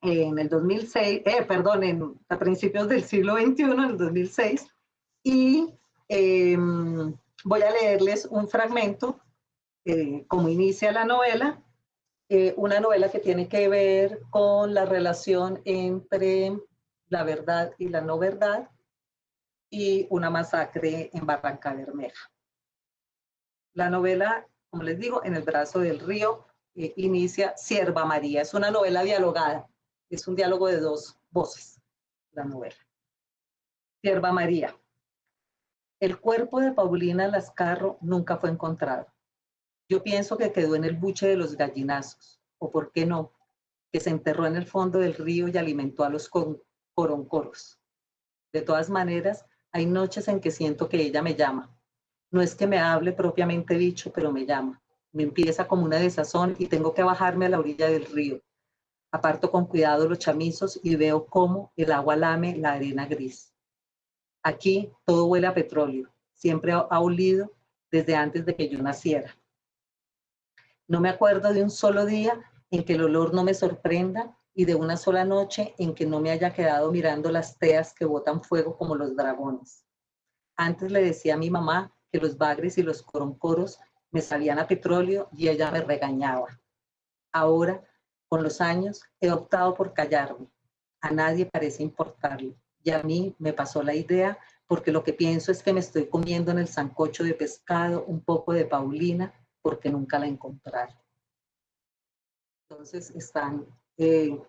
en el 2006, a principios del siglo XXI, en el 2006, y voy a leerles un fragmento, como inicia la novela, una novela que tiene que ver con la relación entre la verdad y la no verdad y una masacre en Barranca Bermeja. La novela, como les digo, En el brazo del río, inicia Sierva María. Es una novela dialogada, es un diálogo de dos voces, la novela. Sierva María. El cuerpo de Paulina Lascarro nunca fue encontrado. Yo pienso que quedó en el buche de los gallinazos, o por qué no, que se enterró en el fondo del río y alimentó a los coroncoros. De todas maneras, Hay noches en que siento que ella me llama. No es que me hable propiamente dicho, pero me llama. Me empieza como una desazón y tengo que bajarme a la orilla del río. Aparto con cuidado los chamizos y veo cómo el agua lame la arena gris. Aquí todo huele a petróleo. Siempre ha olido desde antes de que yo naciera. No me acuerdo de un solo día en que el olor no me sorprenda y de una sola noche en que no me haya quedado mirando las teas que botan fuego como los dragones. Antes le decía a mi mamá que los bagres y los coroncoros me sabían a petróleo y ella me regañaba. Ahora, con los años, he optado por callarme. A nadie parece importarle. Y a mí me pasó la idea porque lo que pienso es que me estoy comiendo en el sancocho de pescado un poco de Paulina porque nunca la encontraron. Entonces están el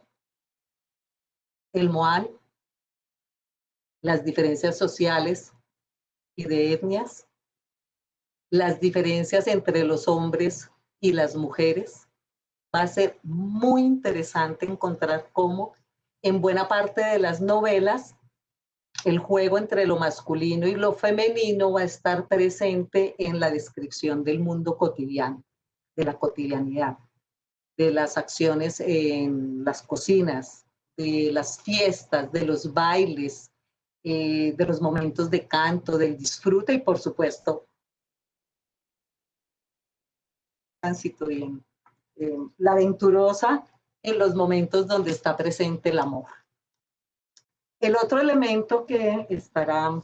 Moal, las diferencias sociales y de etnias, las diferencias entre los hombres y las mujeres. Va a ser muy interesante encontrar cómo en buena parte de las novelas el juego entre lo masculino y lo femenino va a estar presente en la descripción del mundo cotidiano, de la cotidianidad, de las acciones en las cocinas, de las fiestas, de los bailes, de los momentos de canto, del disfrute y por supuesto, tránsito y la aventurosa en los momentos donde está presente el amor. El otro elemento que estará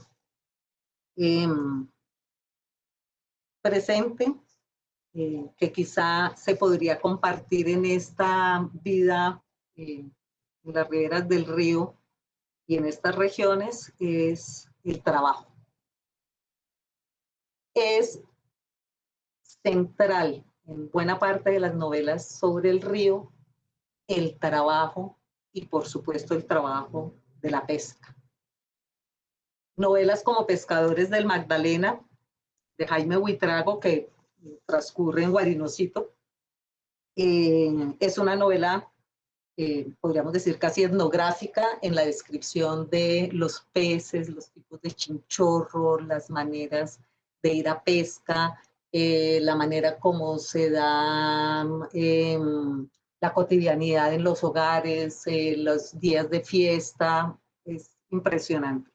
presente, que quizá se podría compartir en esta vida en las riberas del río y en estas regiones, es el trabajo. Es central en buena parte de las novelas sobre el río el trabajo y por supuesto el trabajo de la pesca. Novelas como Pescadores del Magdalena, de Jaime Buitrago, que transcurre en Guarinocito, es una novela, podríamos decir, casi etnográfica en la descripción de los peces, los tipos de chinchorro, las maneras de ir a pesca, la manera como se da la cotidianidad en los hogares, los días de fiesta. Es impresionante.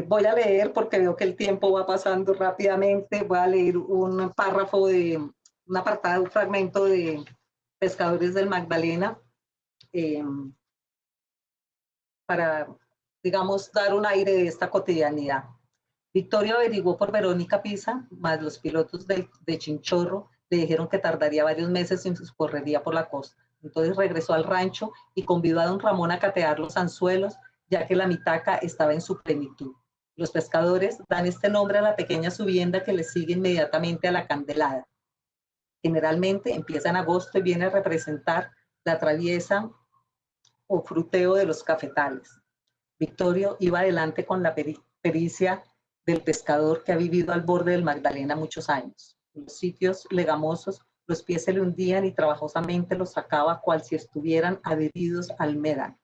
Voy a leer porque veo que el tiempo va pasando rápidamente. Voy a leer un párrafo un apartado, un fragmento de Pescadores del Magdalena para, digamos, dar un aire de esta cotidianidad. Victoria averiguó por Verónica Pisa, más los pilotos de Chinchorro le dijeron que tardaría varios meses en su correría por la costa. Entonces regresó al rancho y convidó a don Ramón a catear los anzuelos, ya que la mitaca estaba en su plenitud. Los pescadores dan este nombre a la pequeña subienda que le sigue inmediatamente a la Candelada. Generalmente empieza en agosto y viene a representar la traviesa o fruteo de los cafetales. Victorio iba adelante con la pericia del pescador que ha vivido al borde del Magdalena muchos años. En los sitios legamosos, los pies se le hundían y trabajosamente los sacaba cual si estuvieran adheridos al médano.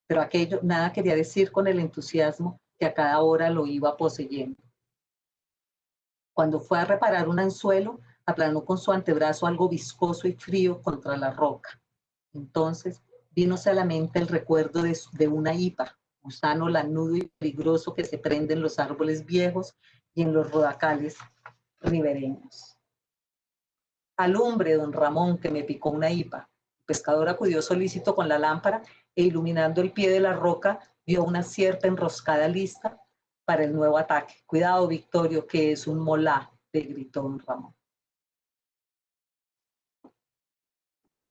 Pero aquello nada quería decir con el entusiasmo que a cada hora lo iba poseyendo. Cuando fue a reparar un anzuelo, aplanó con su antebrazo algo viscoso y frío contra la roca. Entonces, vínose a la mente el recuerdo de una hipa, gusano lanudo y peligroso que se prende en los árboles viejos y en los rodacales ribereños. Alumbre, don Ramón, que me picó una hipa. El pescador acudió solícito con la lámpara e iluminando el pie de la roca, vio una cierta enroscada lista para el nuevo ataque. Cuidado, Victorio, que es un molá, le gritó don Ramón.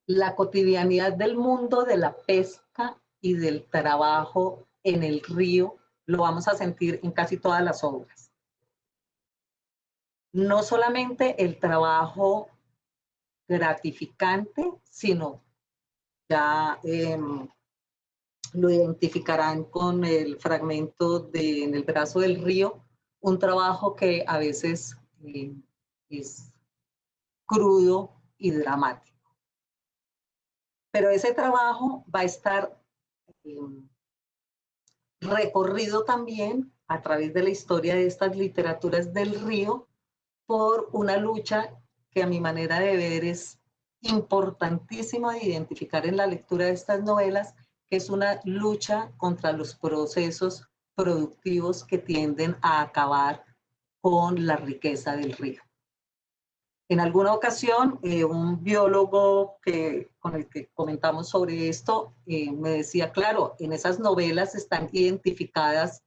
La cotidianidad del mundo de la pesca y del trabajo en el río lo vamos a sentir en casi todas las obras. No solamente el trabajo gratificante, sino ya lo identificarán con el fragmento en el brazo del río, un trabajo que a veces es crudo y dramático. Pero ese trabajo va a estar recorrido también a través de la historia de estas literaturas del río por una lucha que a mi manera de ver es importantísima de identificar en la lectura de estas novelas, que es una lucha contra los procesos productivos que tienden a acabar con la riqueza del río. En alguna ocasión, un biólogo con el que comentamos sobre esto me decía, claro, en esas novelas están identificadas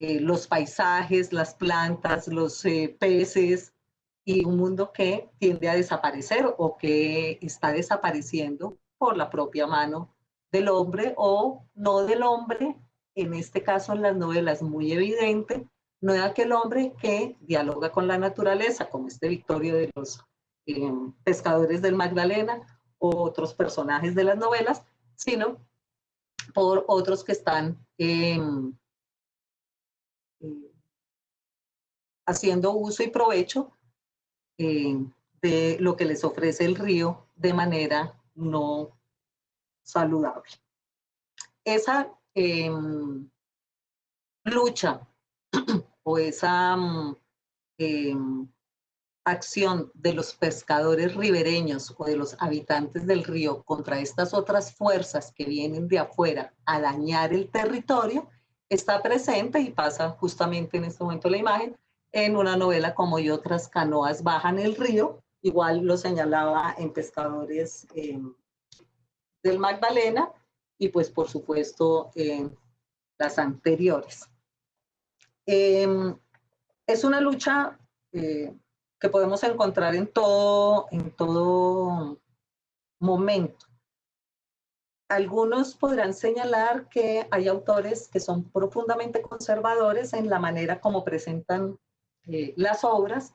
los paisajes, las plantas, los peces y un mundo que tiende a desaparecer o que está desapareciendo por la propia mano del hombre o no del hombre, en este caso en las novelas muy evidente, no es aquel hombre que dialoga con la naturaleza, como este Victorio de los pescadores del Magdalena o otros personajes de las novelas, sino por otros que están haciendo uso y provecho de lo que les ofrece el río de manera no saludable. Esa lucha o esa acción de los pescadores ribereños o de los habitantes del río contra estas otras fuerzas que vienen de afuera a dañar el territorio está presente y pasa justamente en este momento la imagen en una novela como Y otras canoas bajan el río, igual lo señalaba en Pescadores del Magdalena y pues por supuesto en las anteriores. Es una lucha que podemos encontrar en todo momento. Algunos podrán señalar que hay autores que son profundamente conservadores en la manera como presentan las obras,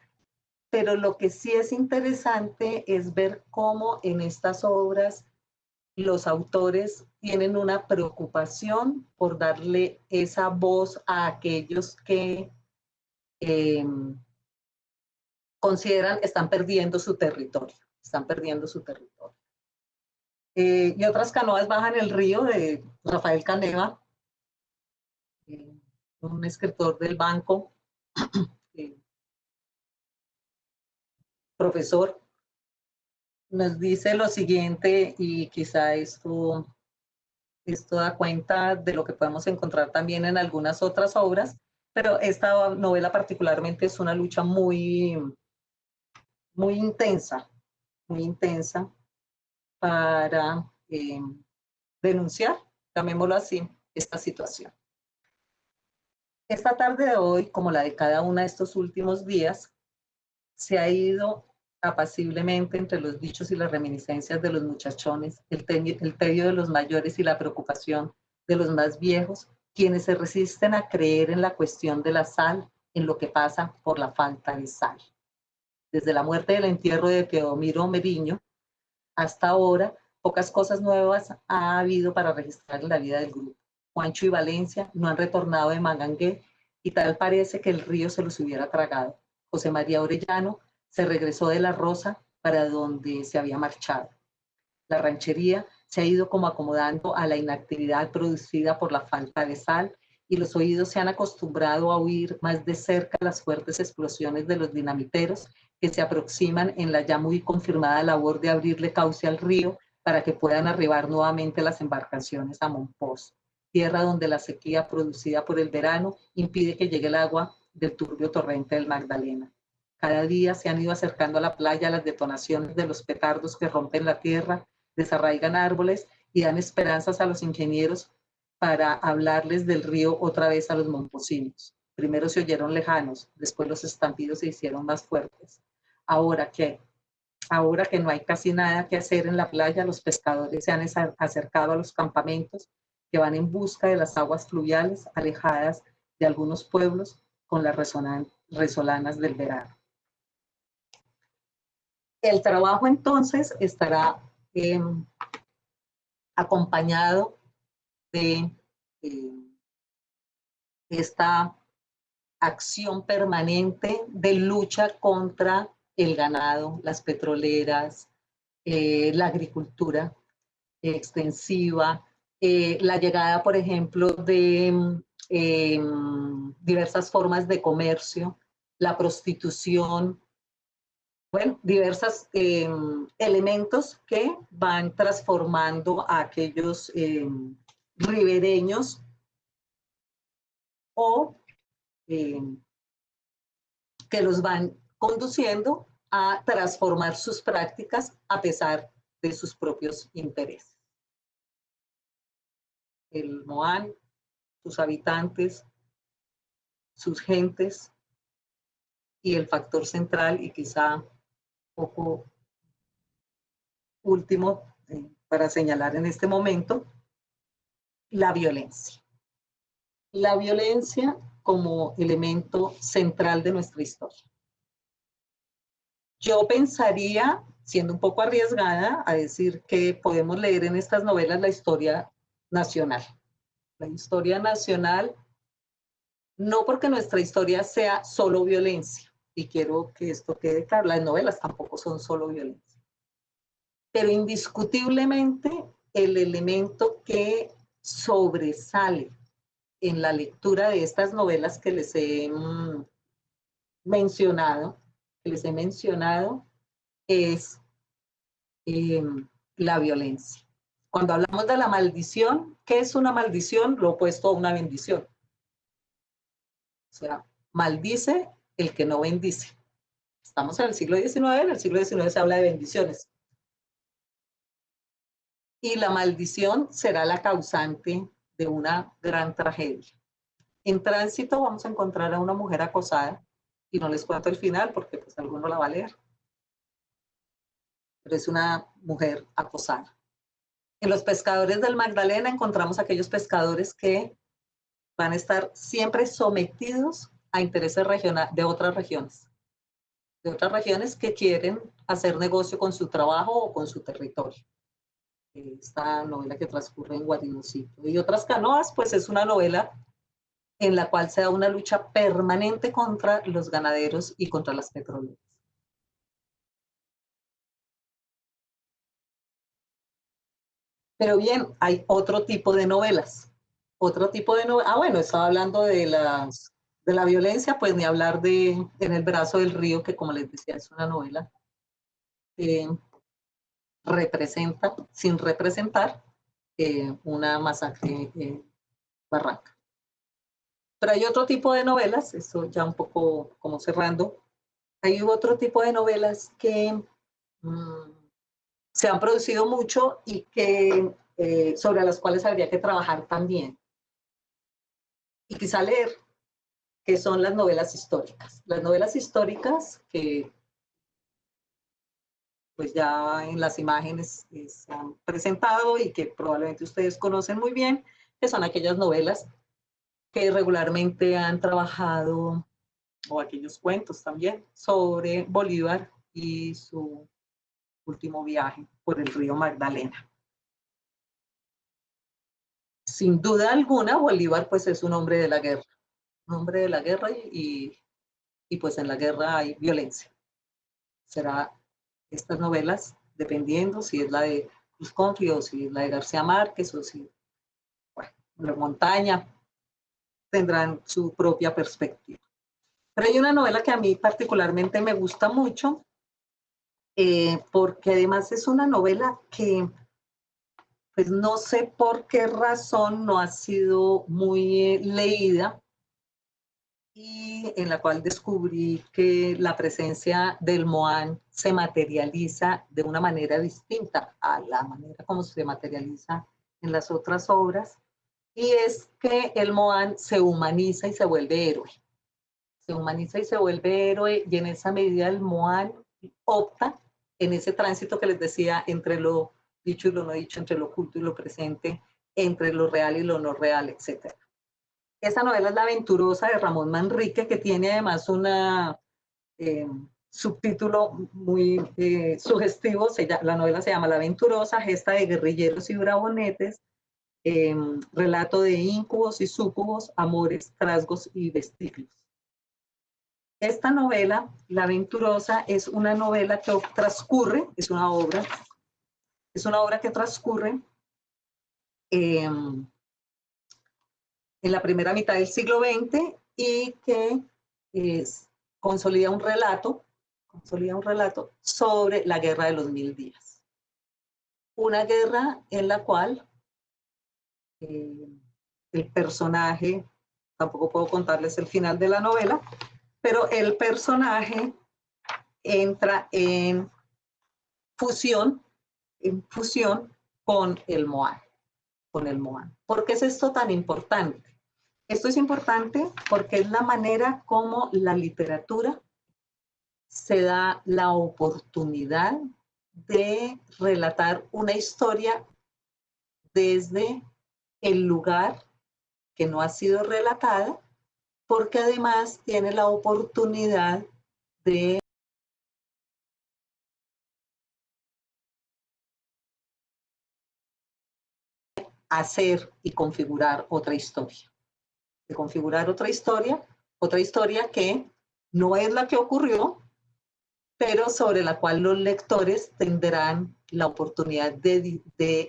pero lo que sí es interesante es ver cómo en estas obras los autores tienen una preocupación por darle esa voz a aquellos que consideran están perdiendo su territorio, Y otras canoas bajan el río de Rafael Caneva, un escritor del banco, profesor, nos dice lo siguiente y quizá esto da cuenta de lo que podemos encontrar también en algunas otras obras, pero esta novela particularmente es una lucha muy intensa para denunciar, llamémoslo así, esta situación. Esta tarde de hoy, como la de cada uno de estos últimos días, se ha ido apaciblemente entre los dichos y las reminiscencias de los muchachones, el tedio de los mayores y la preocupación de los más viejos, quienes se resisten a creer en la cuestión de la sal, en lo que pasa por la falta de sal. Desde la muerte del entierro de Teodomiro Meriño hasta ahora, pocas cosas nuevas ha habido para registrar en la vida del grupo. Juancho y Valencia no han retornado de Mangangué y tal parece que el río se los hubiera tragado. José María Orellano se regresó de La Rosa para donde se había marchado. La ranchería se ha ido como acomodando a la inactividad producida por la falta de sal y los oídos se han acostumbrado a oír más de cerca las fuertes explosiones de los dinamiteros que se aproximan en la ya muy confirmada labor de abrirle cauce al río para que puedan arribar nuevamente las embarcaciones a Monpós, tierra donde la sequía producida por el verano impide que llegue el agua del turbio torrente del Magdalena. Cada día se han ido acercando a la playa las detonaciones de los petardos que rompen la tierra, desarraigan árboles y dan esperanzas a los ingenieros para hablarles del río otra vez a los momposinos. Primero se oyeron lejanos, después los estampidos se hicieron más fuertes. Ahora que no hay casi nada que hacer en la playa, los pescadores se han acercado a los campamentos que van en busca de las aguas fluviales alejadas de algunos pueblos con las resolanas del verano. El trabajo entonces estará acompañado de esta acción permanente de lucha contra el ganado, las petroleras, la agricultura extensiva, la llegada, por ejemplo, de diversas formas de comercio, la prostitución, bueno, diversos elementos que van transformando a aquellos ribereños o que los van conduciendo a transformar sus prácticas a pesar de sus propios intereses. El Moán, sus habitantes, sus gentes y el factor central y quizá poco último para señalar en este momento, la violencia. La violencia como elemento central de nuestra historia. Yo pensaría, siendo un poco arriesgada, a decir que podemos leer en estas novelas la historia nacional. La historia nacional, no porque nuestra historia sea solo violencia, y quiero que esto quede claro, las novelas tampoco son solo violencia, pero indiscutiblemente el elemento que sobresale en la lectura de estas novelas que les he mencionado, es la violencia. Cuando hablamos de la maldición, ¿qué es una maldición? Lo opuesto a una bendición. O sea, maldice el que no bendice. Estamos en el siglo XIX, en el siglo XIX se habla de bendiciones. Y la maldición será la causante de una gran tragedia. En Tránsito vamos a encontrar a una mujer acosada, y no les cuento el final porque pues alguno la va a leer, pero es una mujer acosada. En Los Pescadores del Magdalena encontramos aquellos pescadores que van a estar siempre sometidos a intereses de otras regiones que quieren hacer negocio con su trabajo o con su territorio. Esta novela que transcurre en Guarinosito. Y Otras Canoas, pues es una novela en la cual se da una lucha permanente contra los ganaderos y contra las petroleras. Pero bien, hay otro tipo de novelas. Bueno, estaba hablando de la violencia, pues ni hablar de En el brazo del río, que como les decía, es una novela que representa, sin representar, una masacre en Barranca. Pero hay otro tipo de novelas, eso ya un poco como cerrando, hay otro tipo de novelas que se han producido mucho y que, sobre las cuales habría que trabajar también. Y quizá leer, que son las novelas históricas. Las novelas históricas que pues ya en las imágenes se han presentado y que probablemente ustedes conocen muy bien, que son aquellas novelas que regularmente han trabajado, o aquellos cuentos también, sobre Bolívar y su último viaje por el río Magdalena. Sin duda alguna, Bolívar pues es un hombre de la guerra, y pues en la guerra hay violencia. Será estas novelas, dependiendo si es la de Cruz Confio, o si es la de García Márquez, o si, bueno, La Montaña, tendrán su propia perspectiva. Pero hay una novela que a mí particularmente me gusta mucho, porque además es una novela que, pues no sé por qué razón no ha sido muy leída, y en la cual descubrí que la presencia del Moán se materializa de una manera distinta a la manera como se materializa en las otras obras, y es que el Moán se humaniza y se vuelve héroe. Se humaniza y se vuelve héroe, y en esa medida el Moán opta en ese tránsito que les decía entre lo dicho y lo no dicho, entre lo oculto y lo presente, entre lo real y lo no real, etc. Esa novela es La Aventurosa, de Ramón Manrique, que tiene además una subtítulo muy sugestivo. La novela se llama La Aventurosa, gesta de guerrilleros y brabonetes, relato de íncubos y súcubos, amores, trasgos y vestiglos. Esta novela, La Aventurosa, es una novela que transcurre, es una obra que transcurre en la primera mitad del siglo XX y que consolida un relato sobre la Guerra de los 1000 días. Una guerra en la cual el personaje, tampoco puedo contarles el final de la novela, pero el personaje entra en fusión con el Moán. ¿Por qué es esto tan importante? Esto es importante porque es la manera como la literatura se da la oportunidad de relatar una historia desde el lugar que no ha sido relatada, porque además tiene la oportunidad de hacer y configurar otra historia. Otra historia que no es la que ocurrió, pero sobre la cual los lectores tendrán la oportunidad de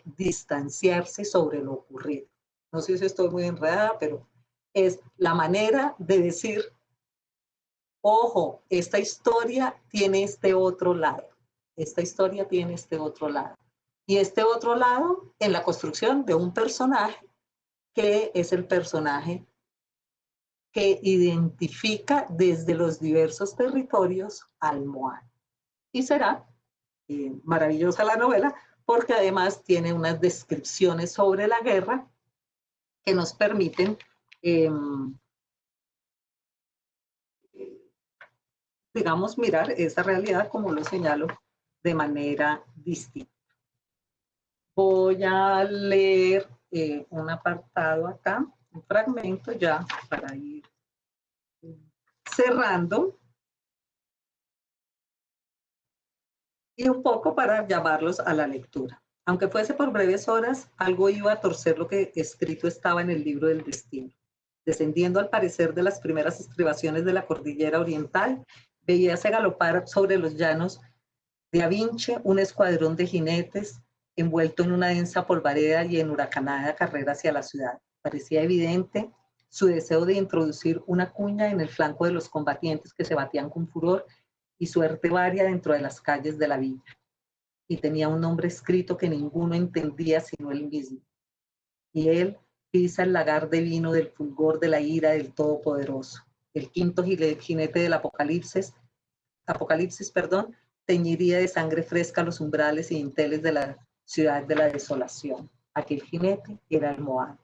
distanciarse sobre lo ocurrido. No sé si estoy muy enredada, pero es la manera de decir, ojo, esta historia tiene este otro lado. Esta historia tiene este otro lado. Y este otro lado en la construcción de un personaje que es el personaje que identifica desde los diversos territorios al Moán. Y será maravillosa la novela porque además tiene unas descripciones sobre la guerra que nos permiten digamos, mirar esa realidad, como lo señalo, de manera distinta. Voy a leer un apartado acá, un fragmento ya para ir cerrando y un poco para llamarlos a la lectura. Aunque fuese por breves horas, algo iba a torcer lo que escrito estaba en el libro del destino. Descendiendo al parecer de las primeras estribaciones de la cordillera oriental, veíase galopar sobre los llanos de Avinche un escuadrón de jinetes envuelto en una densa polvareda y en huracanada carrera hacia la ciudad. Parecía evidente su deseo de introducir una cuña en el flanco de los combatientes que se batían con furor y suerte varia dentro de las calles de la villa. Y tenía un nombre escrito que ninguno entendía sino él mismo. Y él pisa el lagar de vino del fulgor de la ira del Todopoderoso. El quinto jinete del Apocalipsis, teñiría de sangre fresca los umbrales y dinteles de la ciudad de la desolación. Aquel jinete era el Moán.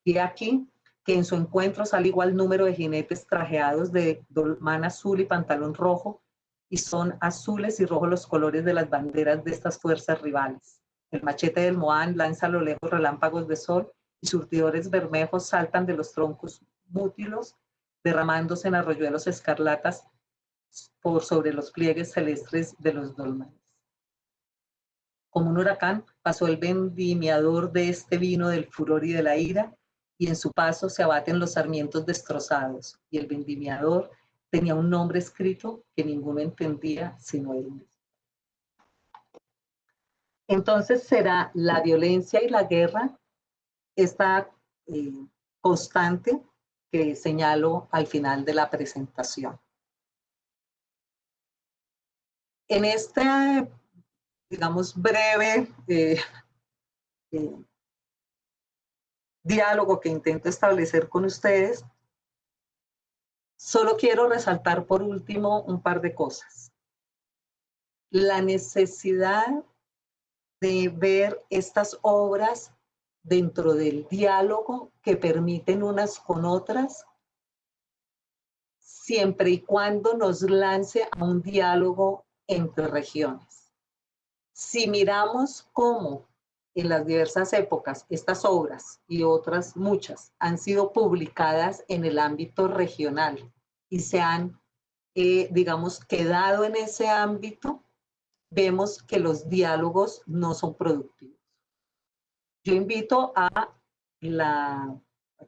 Y aquí que en su encuentro sale igual número de jinetes trajeados de dolmán azul y pantalón rojo, y son azules y rojos los colores de las banderas de estas fuerzas rivales. El machete del Moán lanza a lo lejos relámpagos de sol y surtidores bermejos saltan de los troncos mútilos, derramándose en arroyuelos escarlatas por sobre los pliegues celestes de los dolmanes. Como un huracán pasó el vendimiador de este vino del furor y de la ira, y en su paso se abaten los sarmientos destrozados, y el vendimiador tenía un nombre escrito que ninguno entendía sino él mismo. Entonces será la violencia y la guerra esta constante que señalo al final de la presentación. En este, digamos, breve diálogo que intento establecer con ustedes, solo quiero resaltar por último un par de cosas. La necesidad de ver estas obras dentro del diálogo que permiten unas con otras, siempre y cuando nos lance a un diálogo entre regiones. Si miramos cómo en las diversas épocas estas obras y otras muchas han sido publicadas en el ámbito regional y se han, digamos, quedado en ese ámbito, vemos que los diálogos no son productivos. Yo invito a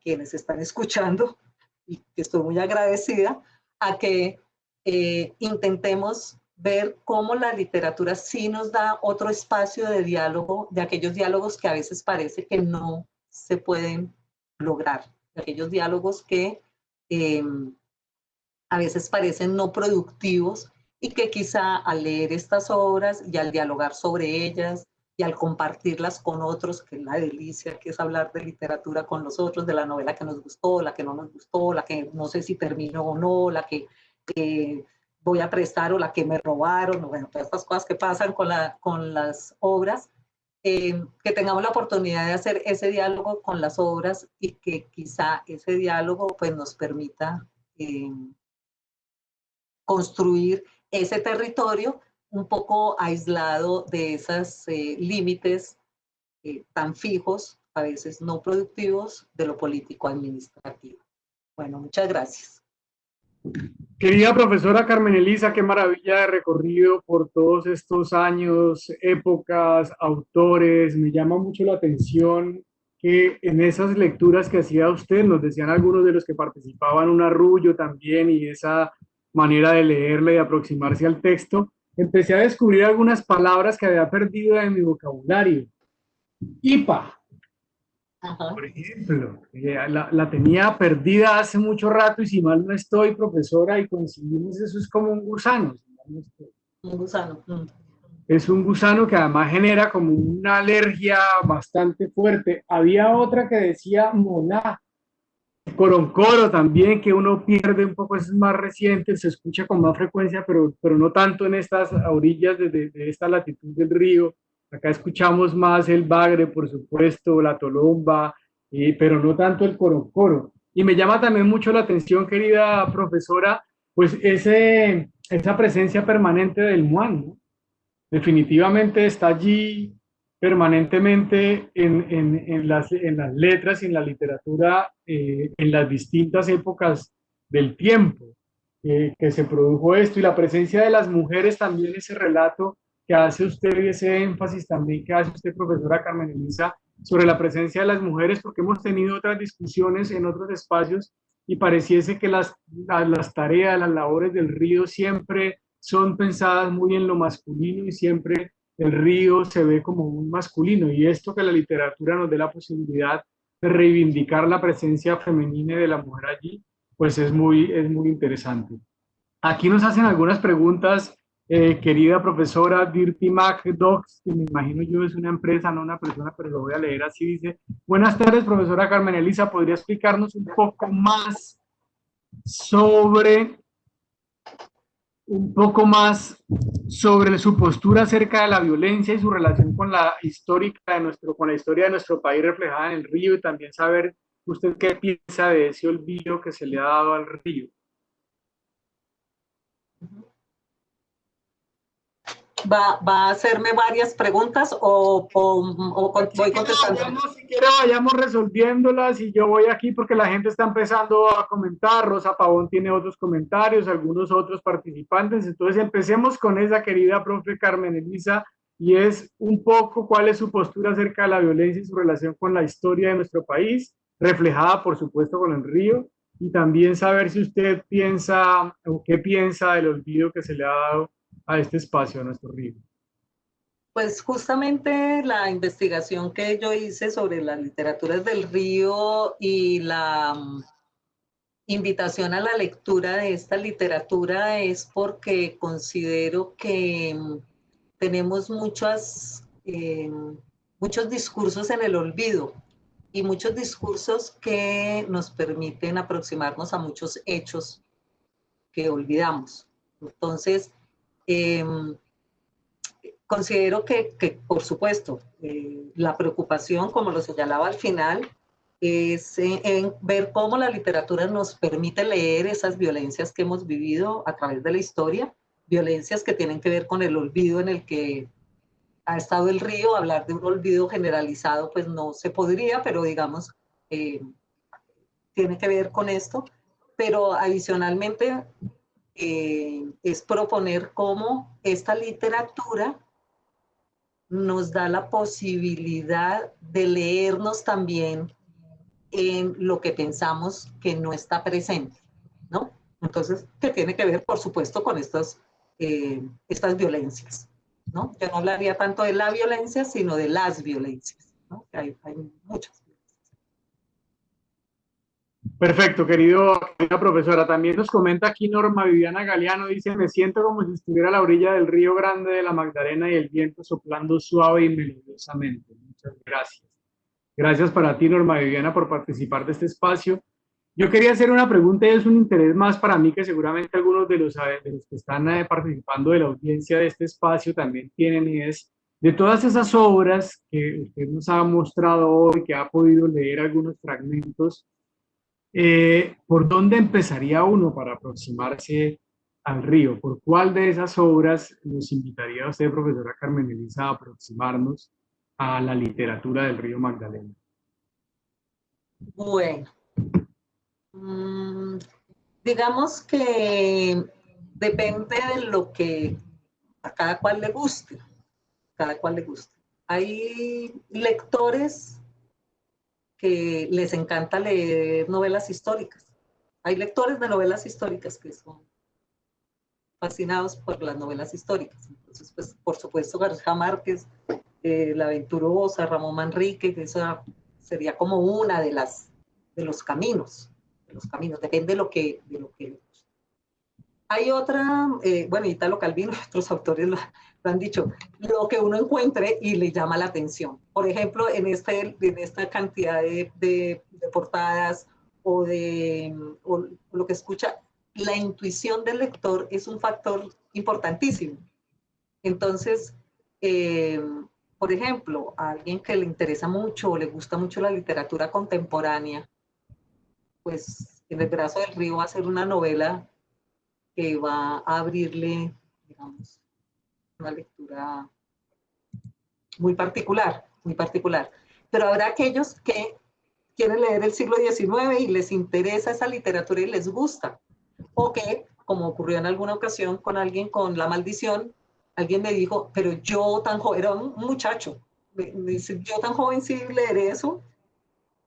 quienes están escuchando, y que estoy muy agradecida, a que intentemos ver cómo la literatura sí nos da otro espacio de diálogo, de aquellos diálogos que a veces parece que no se pueden lograr, de aquellos diálogos que a veces parecen no productivos y que quizá al leer estas obras y al dialogar sobre ellas y al compartirlas con otros, que es la delicia, que es hablar de literatura con los otros, de la novela que nos gustó, la que no nos gustó, la que no sé si terminó o no, la que voy a prestar o la que me robaron, bueno, todas estas cosas que pasan con las obras, que tengamos la oportunidad de hacer ese diálogo con las obras y que quizá ese diálogo pues nos permita construir ese territorio un poco aislado de esos límites tan fijos, a veces no productivos, de lo político-administrativo. Bueno, muchas gracias. Querida profesora Carmen Elisa, qué maravilla de recorrido por todos estos años, épocas, autores. Me llama mucho la atención que en esas lecturas que hacía usted, nos decían algunos de los que participaban, un arrullo también y esa manera de leerle y aproximarse al texto, empecé a descubrir algunas palabras que había perdido en mi vocabulario. IPA, por ejemplo, la tenía perdida hace mucho rato y si mal no estoy, profesora, y coincidimos, eso es como un gusano. Si mal no estoy. Un gusano. Es un gusano que además genera como una alergia bastante fuerte. Había otra que decía moná, coroncoro también, que uno pierde un poco, es más reciente, se escucha con más frecuencia, pero no tanto en estas orillas de esta latitud del río. Acá escuchamos más el bagre, por supuesto, la tolomba, pero no tanto el coroncoro. Y me llama también mucho la atención, querida profesora, pues esa presencia permanente del muán, ¿no? Definitivamente está allí permanentemente en las letras y en la literatura en las distintas épocas del tiempo que se produjo esto, y la presencia de las mujeres también, ese relato que hace usted y ese énfasis también que hace usted, profesora Carmen Elisa, sobre la presencia de las mujeres, porque hemos tenido otras discusiones en otros espacios y pareciese que las tareas, las labores del río siempre son pensadas muy en lo masculino y siempre el río se ve como un masculino, y esto que la literatura nos dé la posibilidad de reivindicar la presencia femenina de la mujer allí, pues es muy interesante. Aquí nos hacen algunas preguntas, querida profesora Dirty Mac Dogs, que me imagino yo es una empresa, no una persona, pero lo voy a leer así, dice: buenas tardes, profesora Carmen Elisa, ¿podría explicarnos un poco más sobre su postura acerca de la violencia y su relación con la con la historia de nuestro país reflejada en el río, y también saber usted qué piensa de ese olvido que se le ha dado al río? ¿Va a hacerme varias preguntas o voy contestando? Si quiere, vayamos resolviéndolas y yo voy aquí porque la gente está empezando a comentar. Rosa Pavón tiene otros comentarios, algunos otros participantes. Entonces empecemos con esa, querida profe Carmen Elisa, y es un poco cuál es su postura acerca de la violencia y su relación con la historia de nuestro país, reflejada por supuesto con el río, y también saber si usted piensa o qué piensa del olvido que se le ha dado a este espacio, a nuestro río. Pues justamente la investigación que yo hice sobre las literaturas del río y la invitación a la lectura de esta literatura es porque considero que tenemos muchos discursos en el olvido y muchos discursos que nos permiten aproximarnos a muchos hechos que olvidamos. Entonces, considero que por supuesto, la preocupación, como lo señalaba al final, es en ver cómo la literatura nos permite leer esas violencias que hemos vivido a través de la historia, violencias que tienen que ver con el olvido en el que ha estado el río. Hablar de un olvido generalizado, pues no se podría, pero digamos, tiene que ver con esto. Pero adicionalmente, es proponer cómo esta literatura nos da la posibilidad de leernos también en lo que pensamos que no está presente, ¿no? Entonces, que tiene que ver, por supuesto, con estos estas violencias, ¿no? Yo no hablaría tanto de la violencia, sino de las violencias, ¿no? Hay muchas. Perfecto, querida profesora. También nos comenta aquí Norma Viviana Galeano, dice, me siento como si estuviera a la orilla del río Grande de la Magdalena y el viento soplando suave y melodiosamente. Muchas gracias. Gracias para ti, Norma Viviana, por participar de este espacio. Yo quería hacer una pregunta y es un interés más para mí que seguramente algunos de los que están participando de la audiencia de este espacio también tienen, y es de todas esas obras que usted nos ha mostrado hoy, que ha podido leer algunos fragmentos. ¿Por dónde empezaría uno para aproximarse al río? ¿Por cuál de esas obras nos invitaría a usted, profesora Carmen Elisa, a aproximarnos a la literatura del río Magdalena? Bueno, digamos que depende de lo que a cada cual le guste. Cada cual le guste. Hay lectores que les encanta leer novelas históricas. Hay lectores de novelas históricas que son fascinados por las novelas históricas. Entonces, pues, por supuesto, García Márquez, La Aventurosa, Ramón Manrique, que esa sería como una de los caminos, depende de lo que le guste. Hay otra, bueno, Italo Calvino y otros autores lo han dicho, lo que uno encuentre y le llama la atención. Por ejemplo, en esta cantidad de portadas o lo que escucha, la intuición del lector es un factor importantísimo. Entonces, por ejemplo, a alguien que le interesa mucho o le gusta mucho la literatura contemporánea, pues En el brazo del río va a ser una novela que va a abrirle, digamos, una lectura muy particular, muy particular. Pero habrá aquellos que quieren leer el siglo XIX y les interesa esa literatura y les gusta. O que, como ocurrió en alguna ocasión con alguien con La Maldición, alguien me dijo, pero yo tan joven, era un muchacho, me dice, yo tan joven sí leeré eso.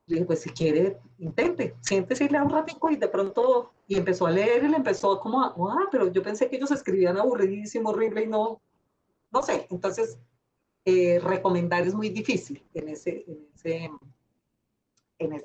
Le dije, pues si quiere, intente, siéntese y lea un ratico y de pronto, y empezó a leer y le empezó como, pero yo pensé que ellos escribían aburridísimo, horrible y no sé. Entonces, recomendar es muy difícil en ese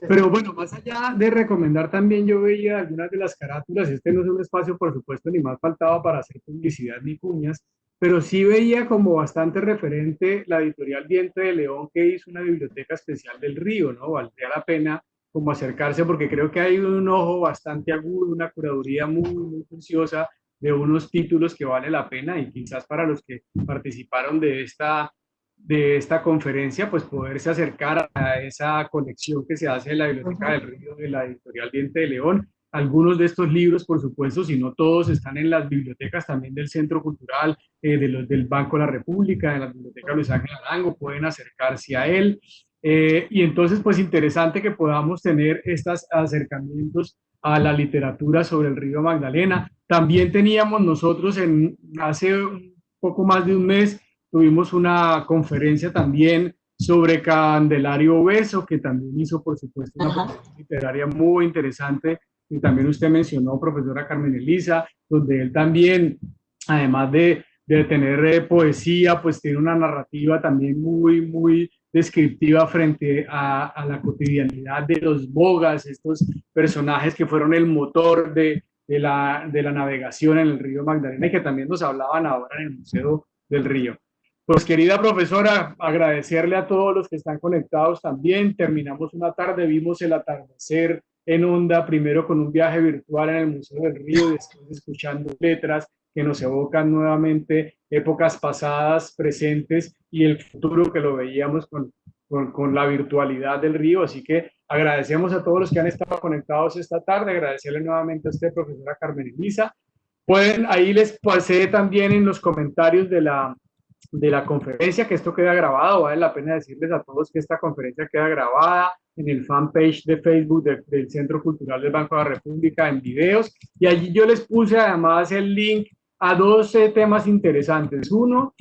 Pero bueno, más allá de recomendar, también yo veía algunas de las carátulas. Este no es un espacio, por supuesto, ni más faltaba para hacer publicidad ni cuñas, pero sí veía como bastante referente la editorial Diente de León, que hizo una biblioteca especial del río, ¿no? Valdría la pena como acercarse, porque creo que hay un ojo bastante agudo, una curaduría muy, muy preciosa de unos títulos que vale la pena, y quizás para los que participaron de esta conferencia, pues poderse acercar a esa conexión que se hace en la Biblioteca del Río de la editorial Diente de León. Algunos de estos libros, por supuesto, si no todos, están en las bibliotecas también del Centro Cultural, del Banco de la República, en la Biblioteca Luis Ángel Arango, pueden acercarse a él. Y entonces, pues interesante que podamos tener estos acercamientos a la literatura sobre el río Magdalena. También teníamos nosotros hace un poco más de un mes, tuvimos una conferencia también sobre Candelario Beso, que también hizo, por supuesto, una producción literaria muy interesante, y también usted mencionó, profesora Carmen Elisa, donde él también, además de tener poesía, pues tiene una narrativa también muy, muy descriptiva frente a la cotidianidad de los bogas, estos personajes que fueron el motor de la navegación en el río Magdalena, y que también nos hablaban ahora en el Museo del Río. Pues querida profesora, agradecerle a todos los que están conectados también. Terminamos una tarde, vimos el atardecer en Onda, primero con un viaje virtual en el Museo del Río y después escuchando letras que nos evocan nuevamente épocas pasadas, presentes y el futuro, que lo veíamos con la virtualidad del río. Así que agradecemos a todos los que han estado conectados esta tarde, agradecerle nuevamente a usted, profesora Carmen Elisa. Ahí les pasé también en los comentarios de la conferencia, que esto queda grabado. Vale la pena decirles a todos que esta conferencia queda grabada en el fanpage de Facebook del Centro Cultural del Banco de la República en videos, y allí yo les puse además el link a dos temas interesantes. Uno,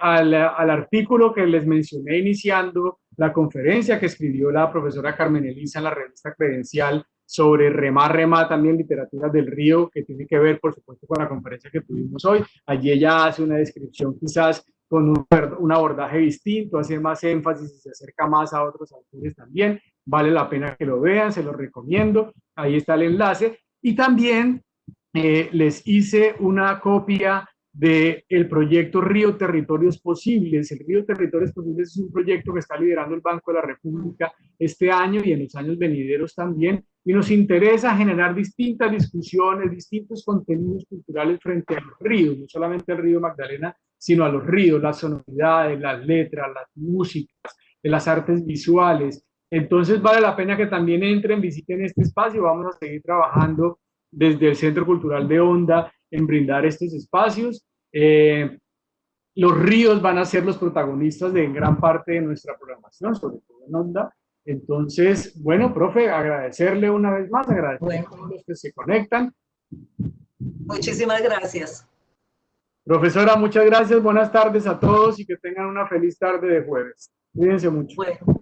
al artículo que les mencioné iniciando la conferencia, que escribió la profesora Carmen Elisa en la revista Credencial sobre Remá también, Literaturas del Río, que tiene que ver, por supuesto, con la conferencia que tuvimos hoy. Allí ella hace una descripción quizás con un abordaje distinto, hace más énfasis y se acerca más a otros autores también. Vale la pena que lo vean, se lo recomiendo. Ahí está el enlace. Y también les hice una copia del proyecto Río Territorios Posibles. El Río Territorios Posibles es un proyecto que está liderando el Banco de la República este año y en los años venideros también, y nos interesa generar distintas discusiones, distintos contenidos culturales frente a los ríos, no solamente el río Magdalena, sino a los ríos, las sonoridades, las letras, las músicas, las artes visuales. Entonces vale la pena que también entren, visiten este espacio. Vamos a seguir trabajando desde el Centro Cultural de Onda en brindar estos espacios. Los ríos van a ser los protagonistas de gran parte de nuestra programación, sobre todo en Onda. Entonces, bueno, profe, agradecerle una vez más, agradecerle a todos los que se conectan. Muchísimas gracias. Profesora, muchas gracias, buenas tardes a todos y que tengan una feliz tarde de jueves. Cuídense mucho. Bueno.